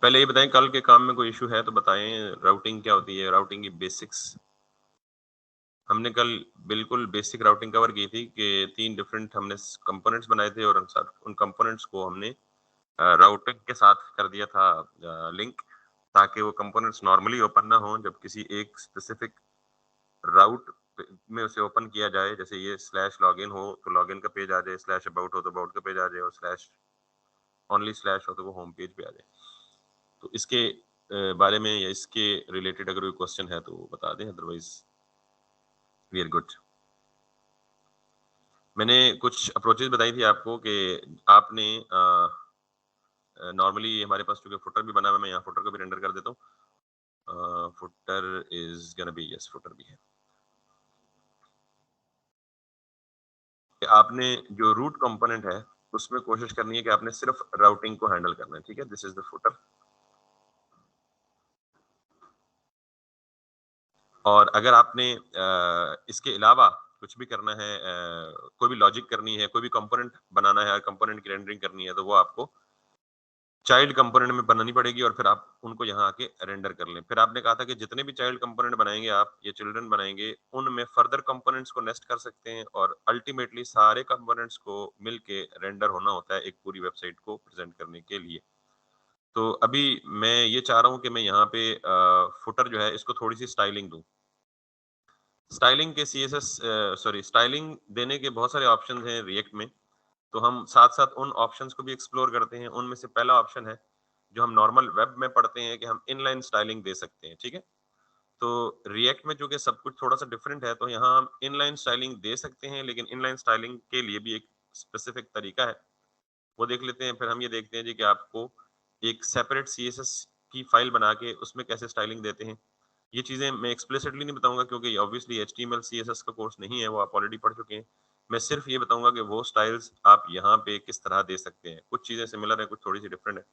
पहले ये बताएं कल के काम में कोई इशू है तो बताएं, राउटिंग क्या होती है, राउटिंग की बेसिक्स। हमने कल बिल्कुल बेसिक राउटिंग कवर की थी कि 3 डिफरेंट हमने कंपोनेंट्स बनाए थे और उन कंपोनेंट्स को हमने राउटिंग के साथ कर दिया था लिंक, ताकि वो कंपोनेंट्स नॉर्मली ओपन ना हो जब किसी एक स्पेसिफिक राउट में उसे ओपन किया जाए। जैसे ये स्लैश लॉगिन हो तो लॉगिन का पेज आ जाए, स्लैश अबाउट हो तो अबाउट का पेज आ जाए, और स्लैश ओनली स्लैश हो तो वो होम पेज पे आ जाए। तो इसके बारे में या इसके रिलेटेड अगर कोई क्वेश्चन है तो बता दें, अदरवाइज वी आर गुड। मैंने कुछ अप्रोचेस बताई थी आपको कि आपने नॉर्मली हमारे पास चूंकि फुटर भी बना हुआ है, मैं यहाँ फुटर को भी रेंडर कर देता हूँ। Footer is gonna be, yes footer भी है। आपने जो रूट कंपोनेंट है उसमें कोशिश करनी है कि आपने सिर्फ राउटिंग को हैंडल करना है, ठीक है। This is the footer. और अगर आपने इसके अलावा कुछ भी करना है, कोई भी लॉजिक करनी है, कोई भी कंपोनेंट बनाना है, कंपोनेंट की रेंडरिंग करनी है, तो वो आपको चाइल्ड कंपोनेंट में बनानी पड़ेगी और फिर आप उनको यहाँ आके रेंडर कर लें। फिर आपने कहा था कि जितने भी चाइल्ड कंपोनेंट बनाएंगे आप, ये चिल्ड्रन बनाएंगे, उनमें फर्दर कंपोनेंट्स को नेस्ट कर सकते हैं और अल्टीमेटली सारे कंपोनेंट्स को मिलके रेंडर होना होता है एक पूरी वेबसाइट को प्रेजेंट करने के लिए। तो अभी मैं ये चाह रहा हूँ कि मैं यहाँ पे फुटर जो है इसको थोड़ी सी स्टाइलिंग दूं। स्टाइलिंग के सीएसएस सॉरी स्टाइलिंग देने के बहुत सारे ऑप्शन हैं रिएक्ट में, तो हम साथ साथ उन ऑप्शंस को भी एक्सप्लोर करते हैं। उनमें से पहला ऑप्शन है जो हम नॉर्मल वेब में पढ़ते हैं कि हम इनलाइन स्टाइलिंग दे सकते हैं, ठीक है। तो रिएक्ट में चूंकि सब कुछ थोड़ा सा डिफरेंट है, तो यहाँ हम इनलाइन स्टाइलिंग दे सकते हैं, लेकिन इनलाइन स्टाइलिंग के लिए भी एक स्पेसिफिक तरीका है, वो देख लेते हैं। फिर हम ये देखते हैं जी कि आपको एक सेपरेट सीएसएस की फाइल बना के उसमें कैसे स्टाइलिंग देते हैं। ये चीजें मैं एक्सप्लिसिटली नहीं बताऊंगा क्योंकि ऑब्वियसली एचटीएमएल सीएसएस का कोर्स नहीं है, वो आप ऑलरेडी पढ़ चुके हैं। मैं सिर्फ ये बताऊंगा कि वो स्टाइल्स आप यहाँ पे किस तरह दे सकते हैं। कुछ चीजें सिमिलर है, कुछ थोड़ी सी डिफरेंट है।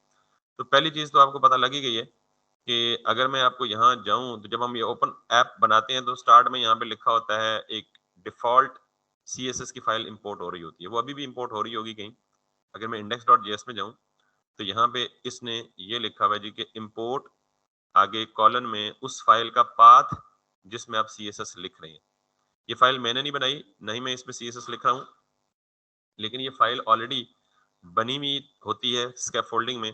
तो पहली चीज तो आपको पता लग ही गई है कि अगर मैं आपको यहाँ जाऊं तो जब हम ये ओपन ऐप बनाते हैं तो स्टार्ट में यहाँ पे लिखा होता है एक डिफॉल्ट सीएसएस की फाइल इंपोर्ट हो रही होती है, वो अभी भी इंपोर्ट हो रही होगी कहीं। अगर मैं index.js में जाऊं तो यहाँ पे इसने ये लिखा हुआ है जी कि इंपोर्ट, आगे कॉलन में उस फाइल का पाथ जिसमें आप सीएसएस लिख रहे हैं। ये फाइल मैंने नहीं बनाई, नहीं मैं इसमें सीएसएस लिख रहा हूँ, लेकिन ये फाइल ऑलरेडी बनी हुई होती है स्कैफोल्डिंग में।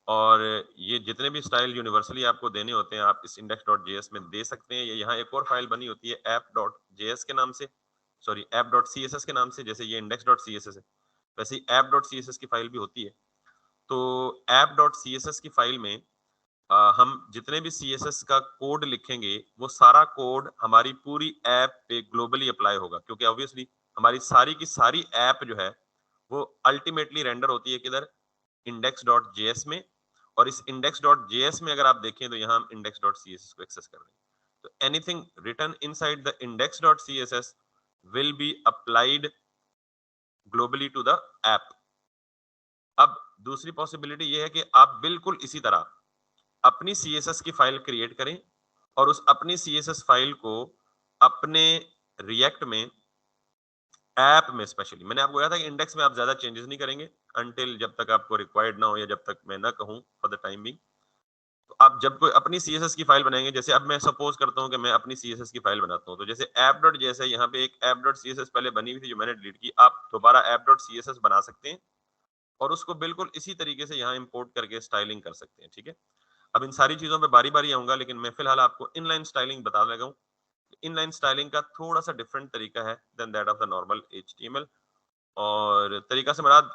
और ये जितने भी स्टाइल यूनिवर्सली आपको देने होते हैं आप इस index.js में दे सकते हैं। ये यहाँ एक और फाइल बनी होती है app.js के नाम से, सॉरी app.css के नाम से। जैसे ये index.css है, वैसे ही app.css की फाइल भी होती है। तो app.css की फाइल में हम जितने भी CSS का कोड लिखेंगे वो सारा कोड हमारी पूरी ऐप पे ग्लोबली अप्लाई होगा, क्योंकि ऑब्वियसली हमारी सारी की सारी ऐप जो है वो अल्टीमेटली रेंडर होती है किधर, index.js में। और इस index.js में अगर आप देखें तो यहाँ हम index.css को एक्सेस कर रहे हैं। तो anything written inside the index.css will be applied globally to the app. अब दूसरी पॉसिबिलिटी ये है कि आप बिल्कुल इसी तरह अपनी सीएसएस की फाइल क्रिएट करें और उस अपनी सीएसएस फाइल को अपने रिएक्ट में ऐप में, स्पेशली मैंने आपको कहा था कि इंडेक्स में आप ज्यादा चेंजेस नहीं करेंगे अनटिल जब तक आपको रिक्वायर्ड ना हो या जब तक मैं ना कहूं फॉर द टाइम बिंग। तो आप जब कोई अपनी सीएसएस की फाइल बनाएंगे, जैसे अब मैं सपोज करता हूं कि मैं अपनी सीएसएस की फाइल बनाता हूं, तो जैसे app.js है, यहाँ पे एक app.css पहले बनी हुई थी जो मैंने डिलीट की, आप दोबारा app.css बना सकते हैं और उसको बिल्कुल इसी तरीके से यहाँ इंपोर्ट करके स्टाइलिंग कर सकते हैं, ठीक है। अब इन सारी चीजों पे बारी बारी आऊंगा, लेकिन मैं फिलहाल आपको इनलाइन स्टाइलिंग बता लगा हूँ। इनलाइन स्टाइलिंग का थोड़ा सा डिफरेंट तरीका है than that of the normal HTML. और तरीका से मुराद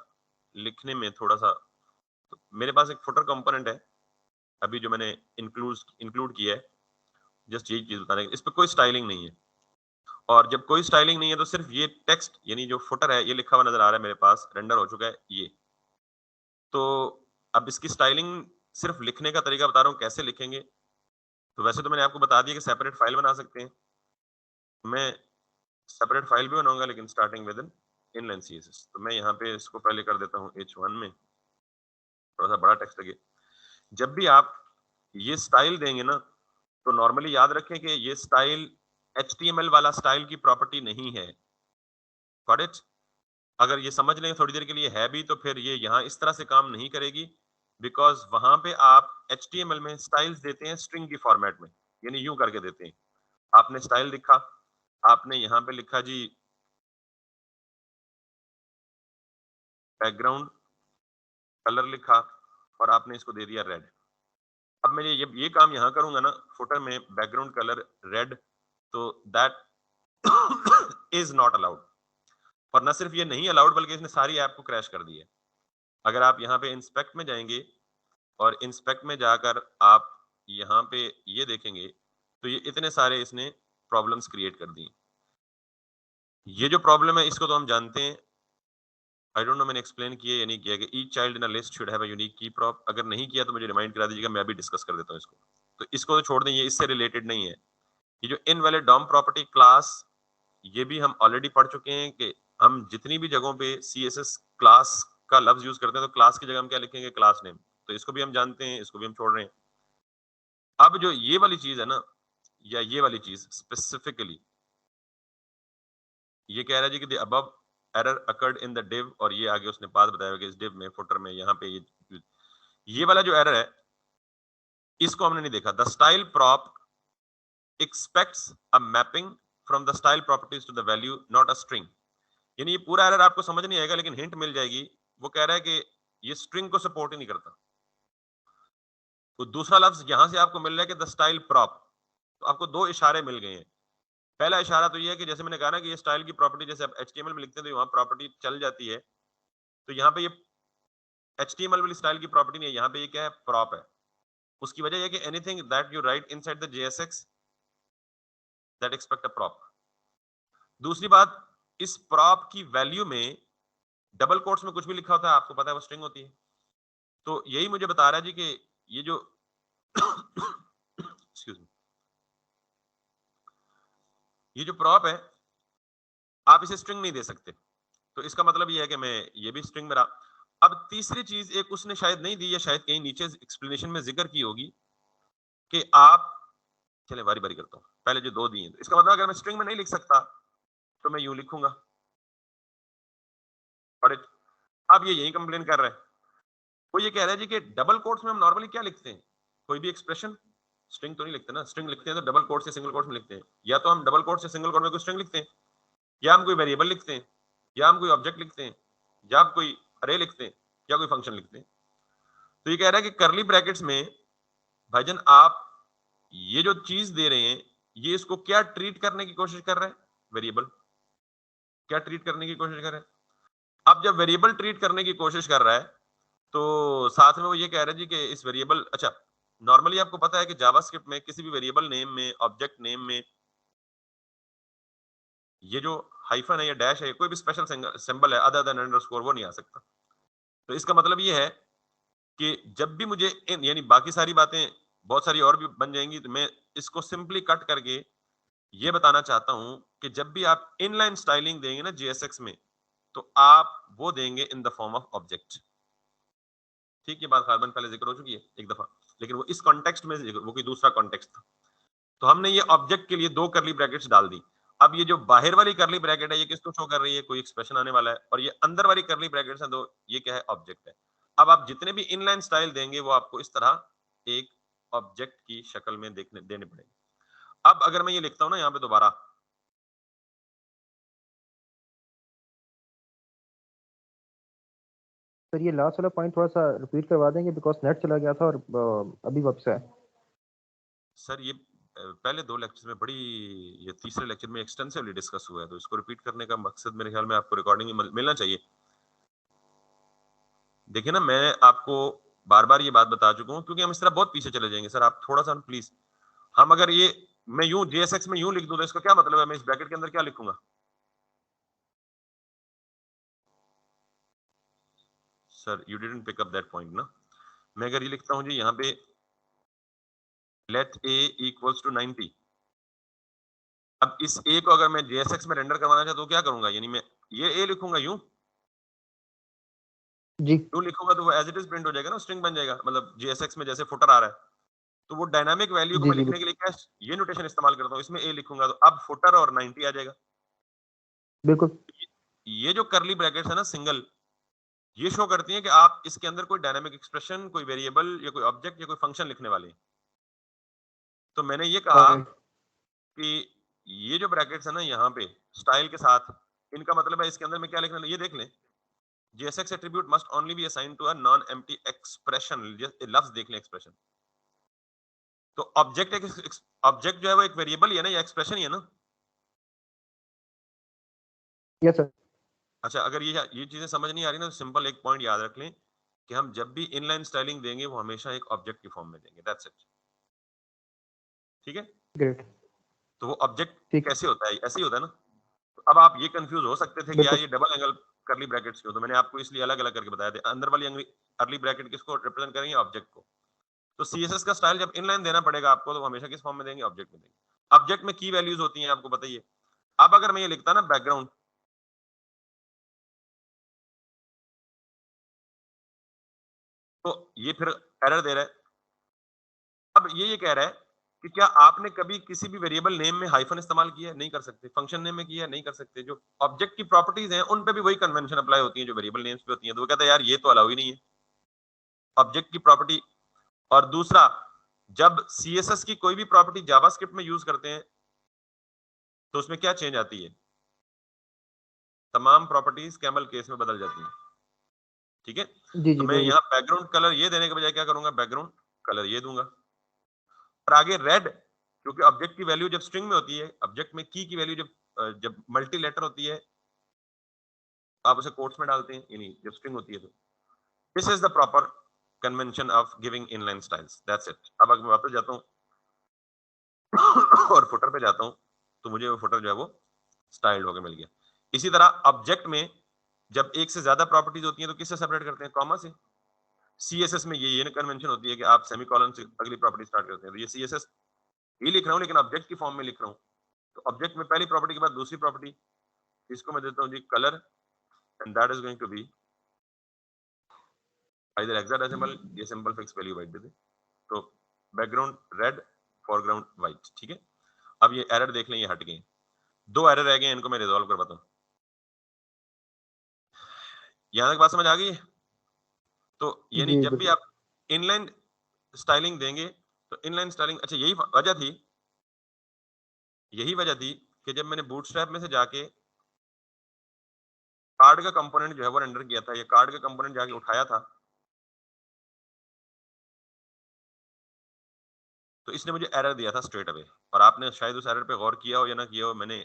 लिखने में थोड़ा सा, तो मेरे पास एक फुटर कंपोनेंट है अभी जो मैंने इंक्लूड किया है, जस्ट यही चीज बताने, इस पर कोई स्टाइलिंग नहीं है। और जब कोई स्टाइलिंग नहीं है तो सिर्फ ये टेक्स्ट यानी जो फुटर है ये लिखा हुआ नजर आ रहा है मेरे पास, रेंडर हो चुका है ये। तो अब इसकी स्टाइलिंग सिर्फ लिखने का तरीका बता रहा हूँ कैसे लिखेंगे। तो वैसे तो मैंने आपको बता दिया कि सेपरेट फाइल बना सकते हैं, मैं सेपरेट फाइल भी बनाऊंगा लेकिन starting with in inline CSS. तो मैं यहाँ पे इसको पहले कर देता हूँ H1 में, थोड़ा सा बड़ा टेक्स्ट लगे। जब भी आप ये स्टाइल देंगे ना तो नॉर्मली याद रखें कि ये स्टाइल HTML वाला स्टाइल की प्रॉपर्टी नहीं है। Got it? अगर ये समझ लें थोड़ी देर के लिए है भी तो फिर ये यहाँ इस तरह से काम नहीं करेगी, बिकॉज वहां पे आप HTML में स्टाइल्स देते हैं स्ट्रिंग की फॉर्मेट में, यानी यूं करके देते हैं। आपने स्टाइल लिखा, आपने यहाँ पे लिखा जी बैकग्राउंड कलर लिखा और आपने इसको दे दिया रेड। अब मैं ये काम यहाँ करूंगा ना, फुटर में बैकग्राउंड कलर रेड, तो दैट इज नॉट अलाउड। और ना सिर्फ ये नहीं अलाउड बल्कि इसने सारी ऐप को क्रैश कर दी है। अगर आप यहाँ पे इंस्पेक्ट में जाएंगे और इंस्पेक्ट में जाकर आप यहाँ पे ये देखेंगे तो ये इतने सारे इसने प्रॉब्लम्स क्रिएट कर दी। ये जो प्रॉब्लम है इसको तो हम जानते हैं, आई डोंट नो मैंने एक्सप्लेन किया या नहीं किया कि each child in a list should have a unique key prop. अगर नहीं किया तो मुझे रिमाइंड करा दीजिएगा, मैं भी डिस्कस कर देता हूँ इसको। तो इसको तो छोड़ दें, ये इससे रिलेटेड नहीं है। ये जो इनवैलिड डॉम प्रॉपर्टी क्लास, ये भी हम ऑलरेडी पढ़ चुके हैं कि हम जितनी भी जगहों पे CSS क्लास का लफ्ज यूज करते हैं तो क्लास की जगह हम क्या लिखेंगे, क्लास नेम। तो इसको भी हम जानते हैं, इसको भी हम छोड़ रहे हैं। अब जो ये वाली चीज है ना, या ये वाली चीज स्पेसिफिकली ये कह रहा है जी कि above error occurred in the div, और ये आगे उसने बात बताया कि इस div में फुटर में यहाँ पे ये वाला जो एरर है इसको हमने नहीं देखा। The style prop expects a mapping from the style properties to the value, not a string। यानी ये पूरा एरर आपको समझ नहीं आएगा लेकिन हिंट मिल जाएगी। वो कह रहा है कि ये स्ट्रिंग को सपोर्ट ही नहीं करता। तो दूसरा लफ्ज यहां से आपको मिल रहा है कि द स्टाइल प्रॉप, तो आपको दो इशारे मिल गए हैं। पहला इशारा तो ये है कि जैसे मैंने कहा ना कि ये स्टाइल की प्रॉपर्टी जैसे आप HTML में लिखते हैं तो वहां प्रॉपर्टी चल जाती है, तो यहाँ पे ये HTML वाली स्टाइल की प्रॉपर्टी नहीं है, यहाँ पे ये क्या है, प्रॉप है। उसकी वजह यह कि anything that you right inside the JSX that expect a prop. दूसरी बात, इस प्रॉप की वैल्यू में डबल कोट्स में कुछ भी लिखा होता है आपको पता है वो स्ट्रिंग होती है। तो यही मुझे बता रहा है जी कि ये जो एक्सक्यूज मी, ये जो प्रॉप है आप इसे स्ट्रिंग नहीं दे सकते। तो इसका मतलब ये है कि मैं ये भी स्ट्रिंग में रहा। अब तीसरी चीज एक उसने शायद नहीं दी, या शायद कहीं नीचे एक्सप्लेनेशन में जिक्र की होगी कि आप, चले बारी बारी करता हूं, पहले जो दो दी हैं, तो इसका मतलब अगर मैं स्ट्रिंग में नहीं लिख सकता तो मैं यूं लिखूंगा। और अब ये यही कंप्लेन कर रहा है। वो ये कह रहा है जी कि डबल कोट्स में हम नॉर्मली क्या लिखते हैं, कोई भी एक्सप्रेशन स्ट्रिंग तो नहीं लिखते ना। स्ट्रिंग लिखते हैं तो डबल कोट से सिंगल कोट में लिखते हैं, या तो हम डबल कोट से सिंगल कोट में कोई स्ट्रिंग लिखते हैं, या हम कोई वेरिएबल लिखते हैं, या हम कोई ऑब्जेक्ट लिखते हैं, या हम कोई अरे लिखते हैं, या कोई फंक्शन लिखते हैं। तो ये कह रहा है कि करली ब्रैकेट्स में भाईजान आप ये जो चीज दे रहे हैं ये इसको क्या ट्रीट करने की कोशिश कर रहे हैं, वेरिएबल क्या ट्रीट करने की कोशिश कर रहे हैं। अब जब वेरिएबल ट्रीट करने की कोशिश कर रहा है तो साथ में वो ये कह रहा है जी कि इस वेरिएबल, अच्छा नॉर्मली आपको पता है कि जावास्क्रिप्ट में किसी भी वेरिएबल नेम में, ऑब्जेक्ट नेम में ये जो हाइफन है या डैश है, कोई भी स्पेशल सिंबल है अदर देन अंडरस्कोर, वो नहीं आ सकता। तो इसका मतलब ये है कि जब भी मुझे यानी बाकी सारी बातें बहुत सारी और भी बन जाएंगी, तो मैं इसको सिंपली कट करके ये बताना चाहता हूं कि जब भी आप इनलाइन स्टाइलिंग देंगे ना JSX में, तो आप वो देंगे इन द फॉर्म ऑफ ऑब्जेक्ट। ठीक, ये बात खारबन पहले जिक्र हो चुकी है एक दफा, लेकिन वो इस कॉन्टेक्स्ट में वो कोई दूसरा कॉन्टेक्स्ट था। तो हमने ये ऑब्जेक्ट के लिए दो करली ब्रैकेट्स डाल दी। अब ये जो बाहर वाली करली ब्रैकेट है ये किसको शो कर रही है, कोई एक्सप्रेशन आने वाला है, और ये अंदर वाली करली ब्रैकेट्स हैं दो, ये क्या है, ऑब्जेक्ट है। अब आप जितने भी इनलाइन स्टाइल देंगे वो आपको इस तरह एक ऑब्जेक्ट की शक्ल में देने पड़ेंगे। अब अगर मैं ये लिखता हूं ना यहाँ पे दोबारा, सर ये लास्ट वाला पॉइंट थोड़ा सा रिपीट करवा देंगे, बिकॉज नेट चला गया था और अभी वापस आया। सर ये पहले दो लेक्चर में बड़ी, ये तीसरे लेक्चर में एक्सटेंसिवली डिस्कस हुआ है, तो इसको रिपीट करने का मकसद मेरे ख्याल में आपको रिकॉर्डिंग में मिलना चाहिए। देखिए ना, मैं आपको बार बार ये बात बता चुका हूँ क्योंकि हम इस तरह बहुत पीछे चले जाएंगे। सर आप थोड़ा सा प्लीज, हम अगर ये मैं यूं JSX में यूं लिख दूं तो इसका क्या मतलब है, मैं इस ब्रैकेट के अंदर क्या लिखूंगा। Sir you didn't pick up that point ना। मैं अगर ये लिखता हूं जी यहाँ पे लेट a इक्वल्स टू 90, अब इस a को अगर मैं JSX में रेंडर करवाना चाहता तो क्या करूंगा, यानी मैं ये a लिखूंगा यूं जी यूं लिखूंगा तो वो एज इट इज प्रिंट हो जाएगा ना, स्ट्रिंग बन जाएगा। मतलब JSX में जैसे फुटर आ रहा है, तो वो डायनामिक वैल्यू को जी मैं जी लिखने के लिए क्या ये नोटेशन इस्तेमाल करता हूँ, इसमें a लिखूंगा तो अब फुटर और 90 आ जाएगा। बिल्कुल। ये जो करली ब्रैकेट्स है ना सिंगल, ये शो करती हैं कि आप इसके अंदर कोई डायनामिक एक्सप्रेशन, कोई वेरिएबल या कोई ऑब्जेक्ट या कोई फंक्शन लिखने वाले हैं। तो मैंने ये कहा राइट। कि ये जो ब्रैकेट्स है ना यहाँ पे स्टाइल के साथ, इनका मतलब है इसके अंदर में क्या लिखना है, ये देख लें। JSX attribute must only be assigned to a non-empty expression। लफ्ज देख लें, एक्सप्रेशन। तो ऑब्जेक्ट ऑब्जेक्ट जो है वो एक वेरिएबल ही है ना, या एक्सप्रेशन ही है ना। Yes sir. अच्छा, अगर ये चीजें समझ नहीं आ रही ना, तो सिंपल एक पॉइंट याद रख लें कि हम जब भी इनलाइन स्टाइलिंग देंगे वो हमेशा एक ऑब्जेक्ट की फॉर्म में देंगे, दैट्स इट। ठीक है। ग्रेट। तो वो ऑब्जेक्ट ठीक। कैसे होता है, ऐसे ही होता है ना। तो अब आप ये कंफ्यूज हो सकते थे कि यार बिल्कुल। ये डबल एंगल करली ब्रैकेट्स क्यों, तो मैंने आपको इसलिए अलग अलग करके बताया था। अंदर वाली अर्ली ब्रैकेट किसको रिप्रेजेंट करेंगे, ऑब्जेक्ट को। तो CSS का स्टाइल जब इनलाइन देना पड़ेगा आपको, तो हमेशा किस फॉर्म में देंगे, ऑब्जेक्ट में देंगे। ऑब्जेक्ट में की वैल्यूज होती हैं, आपको बताइए। अब अगर मैं ये लिखता ना बैकग्राउंड, तो ये फिर एरर दे रहा है। अब ये कह रहा है कि क्या आपने कभी किसी भी वेरिएबल नेम में हाइफन इस्तेमाल किया है, नहीं कर सकते। फंक्शन नेम में किया है, नहीं कर सकते। जो ऑब्जेक्ट की प्रॉपर्टीज हैं उन पे भी वही कन्वेंशन अप्लाई होती है जो वेरिएबल नेम्स पे होती है। तो वो कहता है यार ये तो अलाउ ही नहीं है ऑब्जेक्ट की प्रॉपर्टी। और दूसरा, जब CSS की कोई भी प्रॉपर्टी जावास्क्रिप्ट में यूज करते हैं तो उसमें क्या चेंज आती है, तमाम प्रॉपर्टीज कैमल केस में बदल जाती हैं। ठीक है। जी तो जी मैं बिल्कुल। यहाँ बैकग्राउंड कलर ये देने के बजाय क्या करूंगा, बैकग्राउंड कलर ये दूंगा। और आगे रेड, क्योंकि ऑब्जेक्ट की वैल्यू जब स्ट्रिंग में होती है, ऑब्जेक्ट में की वैल्यू जब मल्टी लेटर होती है, आप उसे कोट्स में डालते हैं, यानी जब स्ट्रिंग होती है। तो this is the proper convention of giving inline styles, that's it. अब अगर मैं वापस जाता हूँ और फुटर पे जाता हूँ, तो मुझे वो फुटर जो है वो स्टाइल्ड होकर मिल गया। इसी तरह ऑब्जेक्ट में जब एक से ज्यादा प्रॉपर्टीज होती हैं तो किससे सेपरेट करते हैं, कॉमा से। CSS में ये कन्वेंशन होती है कि आप सेमीकोलन से अगली प्रॉपर्टी स्टार्ट करते हैं। तो ये CSS ये लिख रहा हूँ लेकिन ऑब्जेक्ट की फॉर्म में लिख रहा हूँ। तो ऑब्जेक्ट में पहली प्रॉपर्टी के बाद दूसरी प्रॉपर्टी, इसको मैं देता हूँ जी colour, and that is going to be either hexadecimal या सिंपल फिक्स वैल्यू वाइट दे दे। तो बैकग्राउंड रेड, फोरग्राउंड व्हाइट। ठीक है। अब ये एरर देख लें, ये हट गए। दो एरर रह गए, इनको मैं रिजॉल्व करवाता हूँ। यहां तक बात समझ आ गई है। तो यानी जी जब भी बिल्कुल। आप इनलाइन स्टाइलिंग देंगे, तो इनलाइन स्टाइलिंग, अच्छा यही वजह थी कि जब मैंने बूटस्ट्रैप में से जाके कार्ड का कंपोनेंट जो है वो रेंडर किया था, ये कार्ड का कंपोनेंट जाके उठाया था, तो इसने मुझे एरर दिया था स्ट्रेट अवे। और आपने शायद उस एरर पे गौर किया हो या ना किया हो, मैंने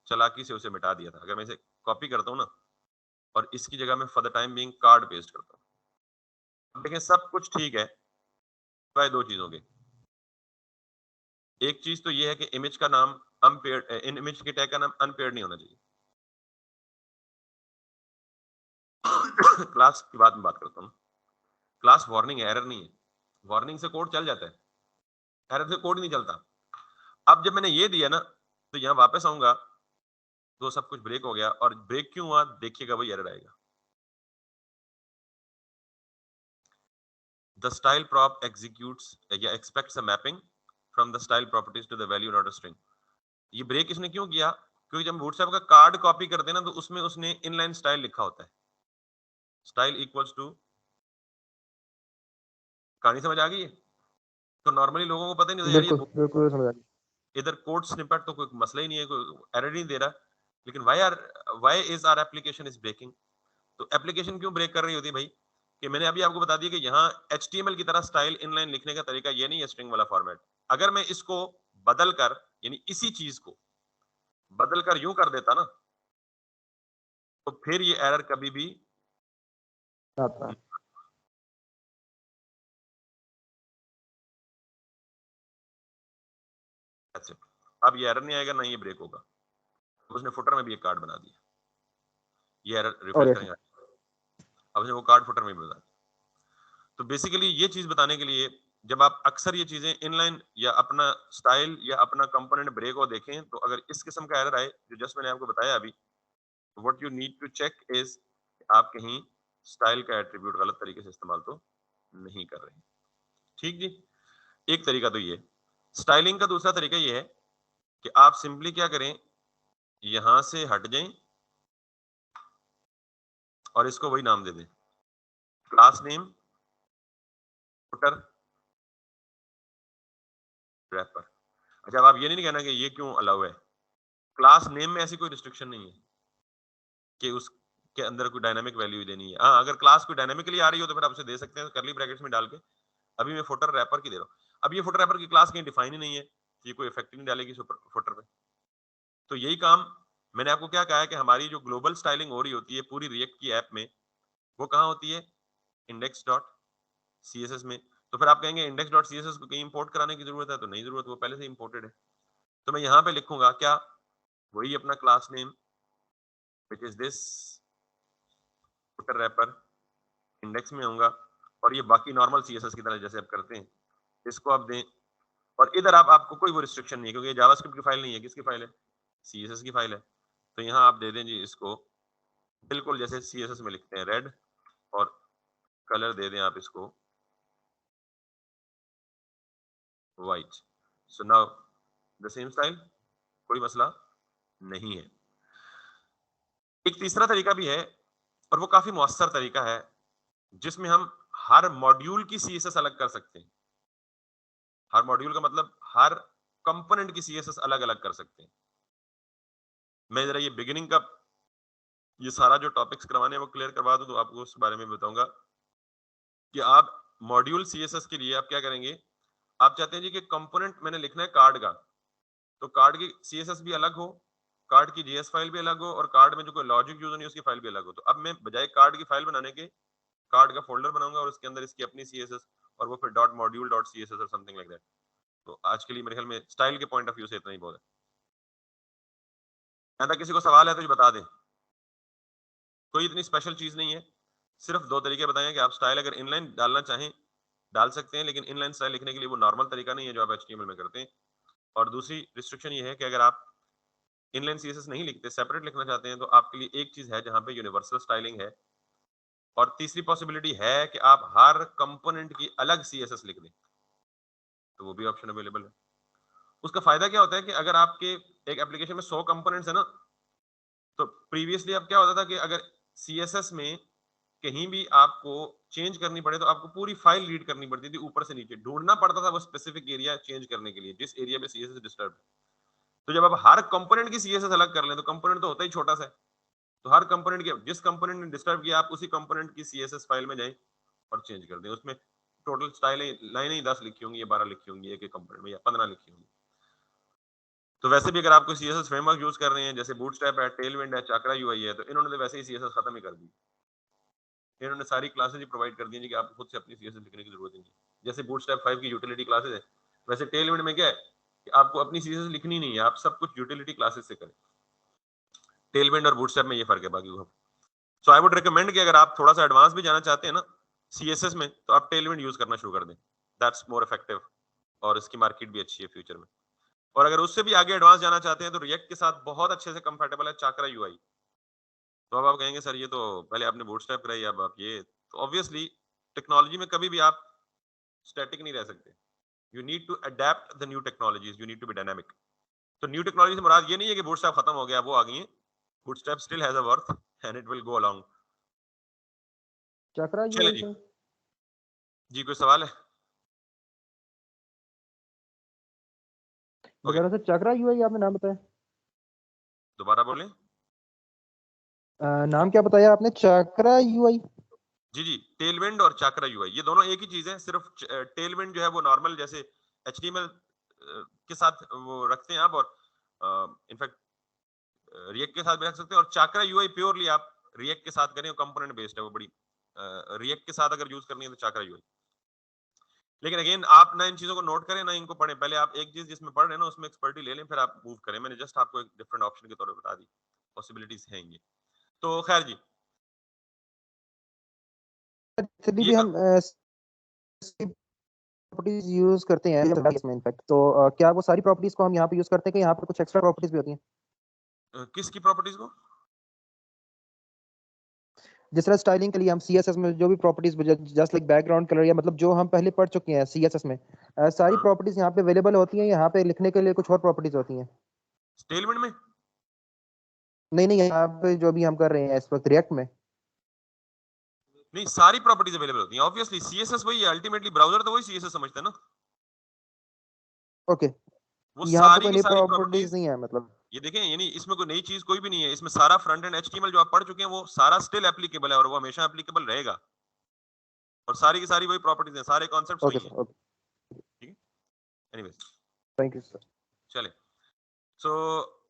चालाकी से उसे मिटा दिया था। अगर मैं इसे कॉपी करता हूँ ना, और इसकी जगह में for the time being card paste करता हूँ, देखें सब कुछ ठीक है, सिवाय दो चीजों के। एक चीज तो ये है कि इमेज का नाम अनपेयर्ड, इन इमेज के टैग का नाम अनपेयर्ड नहीं होना चाहिए। क्लास की बात करता हूँ। क्लास वार्निंग है, एरर नहीं है। वार्निंग से कोड चल जाता है, एरर से कोड नहीं चलता। अब जब मैंने ये दिया ना, तो यहाँ वापस आऊंगा तो सब कुछ ब्रेक हो गया। और ब्रेक क्यों हुआ, देखिएगा वही एरर आएगा। द स्टाइल प्रॉप एग्जीक्यूट्स या expects a mapping from the style properties to the value not a string. ये ब्रेक इसने क्यों किया, क्योंकि जब बूटस्ट्रैप का कार्ड कॉपी करते हैं ना, तो उसमें उसने इनलाइन स्टाइल लिखा होता है। स्टाइल इक्वल्स टू, कहानी समझ आ गई है। तो नॉर्मली लोगों को पता ही नहीं होता यार बिल्कुल ये बिल्कुल समझ आ गया। इधर कोड स्निपेट तो कोई मसला ही नहीं है, कोई एरर नहीं दे रहा। लेकिन why is our application is breaking. तो एप्लीकेशन क्यों ब्रेक कर रही होती है भाई, कि मैंने अभी आपको बता दिया कि यहाँ HTML की तरह स्टाइल इनलाइन लिखने का तरीका ये नहीं है स्ट्रिंग वाला फॉर्मेट। अगर मैं इसको बदल कर, यानी इसी चीज को बदल कर यूं कर देता ना, तो फिर ये एरर कभी भी आता है। ऐसे, अब ये एरर नहीं आएगा ना, ये ब्रेक होगा। उसने फुटर में भी एक कार्ड बना दिया, ये एरर और रिफ्रेश ऐसे। करेंगे, अब उसने वो कार्ड फुटर में भी बना दिया। तो बेसिकली ये चीज बताने के लिए, जब आप अक्सर ये चीजें इनलाइन या अपना स्टाइल या अपना कंपोनेंट ब्रेक हो देखें, तो अगर इस किस्म का एरर आए जो जस्ट मैंने आपको बताया अभी, what you need to check is आप कहीं स्टाइल का एट्रीब्यूट गलत तरीके से इस्तेमाल तो नहीं कर रहे हैं। ठीक जी। एक तरीका तो ये। स्टाइलिंग का दूसरा तरीका ये है कि आप सिंपली क्या करें, यहां से हट जाएं और इसको वही नाम दे दें, क्लास नेम फुटर रैपर। अच्छा, अब आप ये नहीं कहना कि ये क्यों अलाउ है, क्लास नेम में ऐसी कोई रिस्ट्रिक्शन नहीं है कि उसके अंदर कोई डायनामिक वैल्यू देनी है। हाँ, अगर क्लास कोई डायनामिकली आ रही हो तो फिर आप उसे दे सकते हैं कर्ली ब्रैकेट्स में डाल के। अभी मैं फुटर रैपर की दे रहा हूँ। अब ये फुटर रैपर की क्लास कहीं डिफाइन ही नहीं है, ये कोई इफेक्ट नहीं डालेगी फुटर पे। तो यही काम मैंने आपको क्या कहा है कि हमारी जो ग्लोबल स्टाइलिंग हो रही होती है पूरी रिएक्ट की ऐप में, वो कहाँ होती है, इंडेक्स डॉट सीएसएस में। तो फिर आप कहेंगे इंडेक्स डॉट सीएसएस को कहीं इंपोर्ट कराने की जरूरत है, तो नहीं जरूरत, वो पहले से इंपोर्टेड है। तो मैं यहाँ पे लिखूंगा क्या, वही अपना class name which is this footer wrapper, index में होगा, और ये बाकी नॉर्मल सीएसएस की तरह जैसे आप करते हैं इसको आप दें। और इधर आपको कोई वो रिस्ट्रिक्शन नहीं है क्योंकि ये जावास्क्रिप्ट की फाइल नहीं है, किसकी फाइल है, सीएसएस की फाइल है। तो यहाँ आप दे दें जी इसको बिल्कुल जैसे सीएसएस में लिखते हैं रेड, और कलर दे दें आप इसको white. So now the same style, कोई मसला नहीं है। एक तीसरा तरीका भी है और वो काफी मुअस्सर तरीका है जिसमें हम हर मॉड्यूल की सीएसएस अलग कर सकते हैं। हर मॉड्यूल का मतलब हर कंपोनेंट की सीएसएस अलग अलग कर सकते हैं। मैं जरा ये बिगिनिंग का ये सारा जो टॉपिक्स करवाने हैं वो क्लियर करवा दूं तो आपको उस बारे में बताऊंगा कि आप मॉड्यूल सीएसएस के लिए आप क्या करेंगे। आप चाहते हैं जी कि कंपोनेंट मैंने लिखना है कार्ड का, तो कार्ड की सीएसएस भी अलग हो, कार्ड की जेएस फाइल भी अलग हो, और कार्ड में जो कोई लॉजिक यूज होनी है उसकी फाइल भी अलग हो। तो अब मैं बजाय कार्ड की फाइल बनाने के कार्ड का फोल्डर बनाऊंगा और उसके अंदर इसकी अपनी सीएसएस, और वो फिर डॉट मॉड्यूल डॉट सीएसएस और समथिंग लाइक दैट। तो आज के लिए मेरे ख्याल में स्टाइल के पॉइंट ऑफ व्यू से इतना ही बहुत है। ऐसा किसी को सवाल है तो ये बता दें, कोई इतनी स्पेशल चीज नहीं है, सिर्फ दो तरीके बताए हैं कि आप स्टाइल अगर इनलाइन डालना चाहें डाल सकते हैं, लेकिन इनलाइन स्टाइल लिखने के लिए वो नॉर्मल तरीका नहीं है जो आप एचटीएमएल में करते हैं। और दूसरी रिस्ट्रिक्शन ये है कि अगर आप इनलाइन सीएसएस नहीं लिखते, सेपरेट लिखना चाहते हैं, तो आपके लिए एक चीज है जहां पे यूनिवर्सल स्टाइलिंग है, और तीसरी पॉसिबिलिटी है कि आप हर कंपोनेंट की अलग सीएसएस लिख दें, तो वो भी ऑप्शन अवेलेबल है। उसका फायदा क्या होता है कि अगर आपके एक एप्लीकेशन में 100 कंपोनेंट्स है ना, तो प्रीवियसली अब क्या होता था कि अगर सीएसएस में कहीं भी आपको चेंज करनी पड़े तो आपको पूरी फाइल रीड करनी पड़ती थी, ऊपर से नीचे ढूंढना पड़ता था वो स्पेसिफिक एरिया चेंज करने के लिए जिस एरिया में सीएसएस डिस्टर्ब। तो जब आप हर कंपोनेंट की सीएसएस अलग कर लें, तो कंपोनेंट तो होता ही छोटा सा है, तो हर कंपोनेंट की जिस कंपोनेंट ने डिस्टर्ब किया आप उसी कंपोनेंट की सीएसएस फाइल में जाएं और चेंज कर दें। उसमें टोटल स्टाइल लाइनें ही 10 लिखी होंगी या 12 लिखी होंगी एक एक कंपोनेंट में, या 15 लिखी होंगी। तो वैसे भी अगर आप कोई सीएसएस फ्रेमवर्क यूज कर रहे हैं जैसे बूटस्ट्रैप है, टेलविंड है, चाकरा यूआई है, तो इन्होंने तो वैसे ही सीएसएस खत्म ही कर दी। इन्होंने सारी क्लासेस ही प्रोवाइड कर दी हैं कि आपको खुद से अपनी सीएसएस लिखने की जरूरत नहीं है। जैसे बूटस्ट्रैप 5 की यूटिलिटी क्लासेस है, वैसे टेलविंड में क्या है कि आपको अपनी सीएसएस लिखनी नहीं है, आप सब कुछ यूटिलिटी क्लासेस से करें। टेलविंड और बूटस्ट्रैप में ये फर्क है, बाकी वो। सो आई वुड रिकमेंड कि अगर आप थोड़ा सा एडवांस भी जाना चाहते हैं ना सीएसएस में, तो आप टेलविंड यूज करना शुरू कर दें, दैट्स मोर इफेक्टिव, और इसकी मार्केट भी अच्छी है फ्यूचर में। और अगर उससे भी आगे एडवांस जाना चाहते हैं तो रिएक्ट के साथ बहुत अच्छे से कंफर्टेबल है चाकरा यूआई। तो अब आप कहेंगे सर ये तो पहले आपने बूटस्ट्रैप कराई, अब आप ये, तो ऑब्वियसली टेक्नोलॉजी में कभी भी आप स्टैटिक नहीं रह सकते, you need to adapt the new technologies, you need to be dynamic. तो न्यू टेक्नोलॉजी से मुराद ये नहीं है कि बूटस्ट्रैप खत्म हो गया, वो आ गई है, Bootstrap still has a worth and it will go along. Chakra चले यूआई जी, सर, जी कोई सवाल है? मैं ओके, कह रहा था चक्रा यूआई आपने नाम बताया। दोबारा बोलें। नाम क्या बताया आपने, चक्रा यूआई? जी जी, टेलविंड और चाकरा यूआई ये दोनों एक ही चीज है, सिर्फ टेलविंड जो है वो नॉर्मल जैसे एचटीएमएल के साथ वो रखते हैं आप, और इनफैक्ट रिएक्ट के साथ भी रख सकते हैं, और चाकरा यूआई प्योरली आप रिएक्ट के साथ करें, कंपोनेंट बेस्ड है वो, बड़ी रिएक्ट के साथ अगर यूज करनी है तो चाकरा यूआई। लेकिन अगेन आप ना इन चीजों को नोट करें ना इनको पढ़ें, पहले आप एक चीज जिसमें पढ़ रहे हैं ना उसमें एक्सपर्टी ले लें, फिर आप मूव करें। मैंने जस्ट आपको एक डिफरेंट ऑप्शन के तौर पर बता दी, पॉसिबिलिटीज हैं ये। तो खैर जी, भी ये हम प्रॉपर्टीज यूज करते हैं इसमें इनफैक्ट, तो क्या वो सारी प्रॉपर्टीज को हम यहाँ पे यूज करते हैं कि यहाँ पे कुछ एक्स्ट्रा प्रॉपर्टीज भी होती हैं? किसकी प्रॉपर्टीज को? जिस तरह स्टाइलिंग के लिए हम सीएसएस में जो भी properties, just like background colour, या मतलब जो हम पहले पढ़ चुके हैं सीएसएस में, सारी हाँ, प्रॉपर्टीज यहाँ पे अवेलेबल होती हैं, यहाँ पे लिखने के लिए कुछ और प्रॉपर्टीज होती हैं? टेलविंड में नहीं नहीं, यहाँ पे जो भी हम कर रहे हैं इस वक्त रिएक्ट में। नहीं, सारी प्रॉपर्टीज अवेलेबल होती हैं ऑब्वियसली। सीएसएस वही है अल्टीमेटली, ब्राउजर तो वही सीएसएस समझता है ना। ओके, वो यहाँ पे सारी कोई की नई सारी प्रॉपर्टीज प्रॉपर्टीज, नहीं है मतलब। ये देखें, यानी इसमें कोई नई चीज कोई भी नहीं है, इसमें सारा फ्रंट एंड एचटीएमएल जो आप पढ़ चुके हैं वो सारा स्टिल एप्लीकेबल है और वो हमेशा एप्लीकेबल रहेगा, और सारी की सारी वही प्रॉपर्टीज हैं, सारे कॉन्सेप्ट्स ओके वही हैं। सर, ओके, ठीक है, एनीवेज थैंक यू सर। चले। सो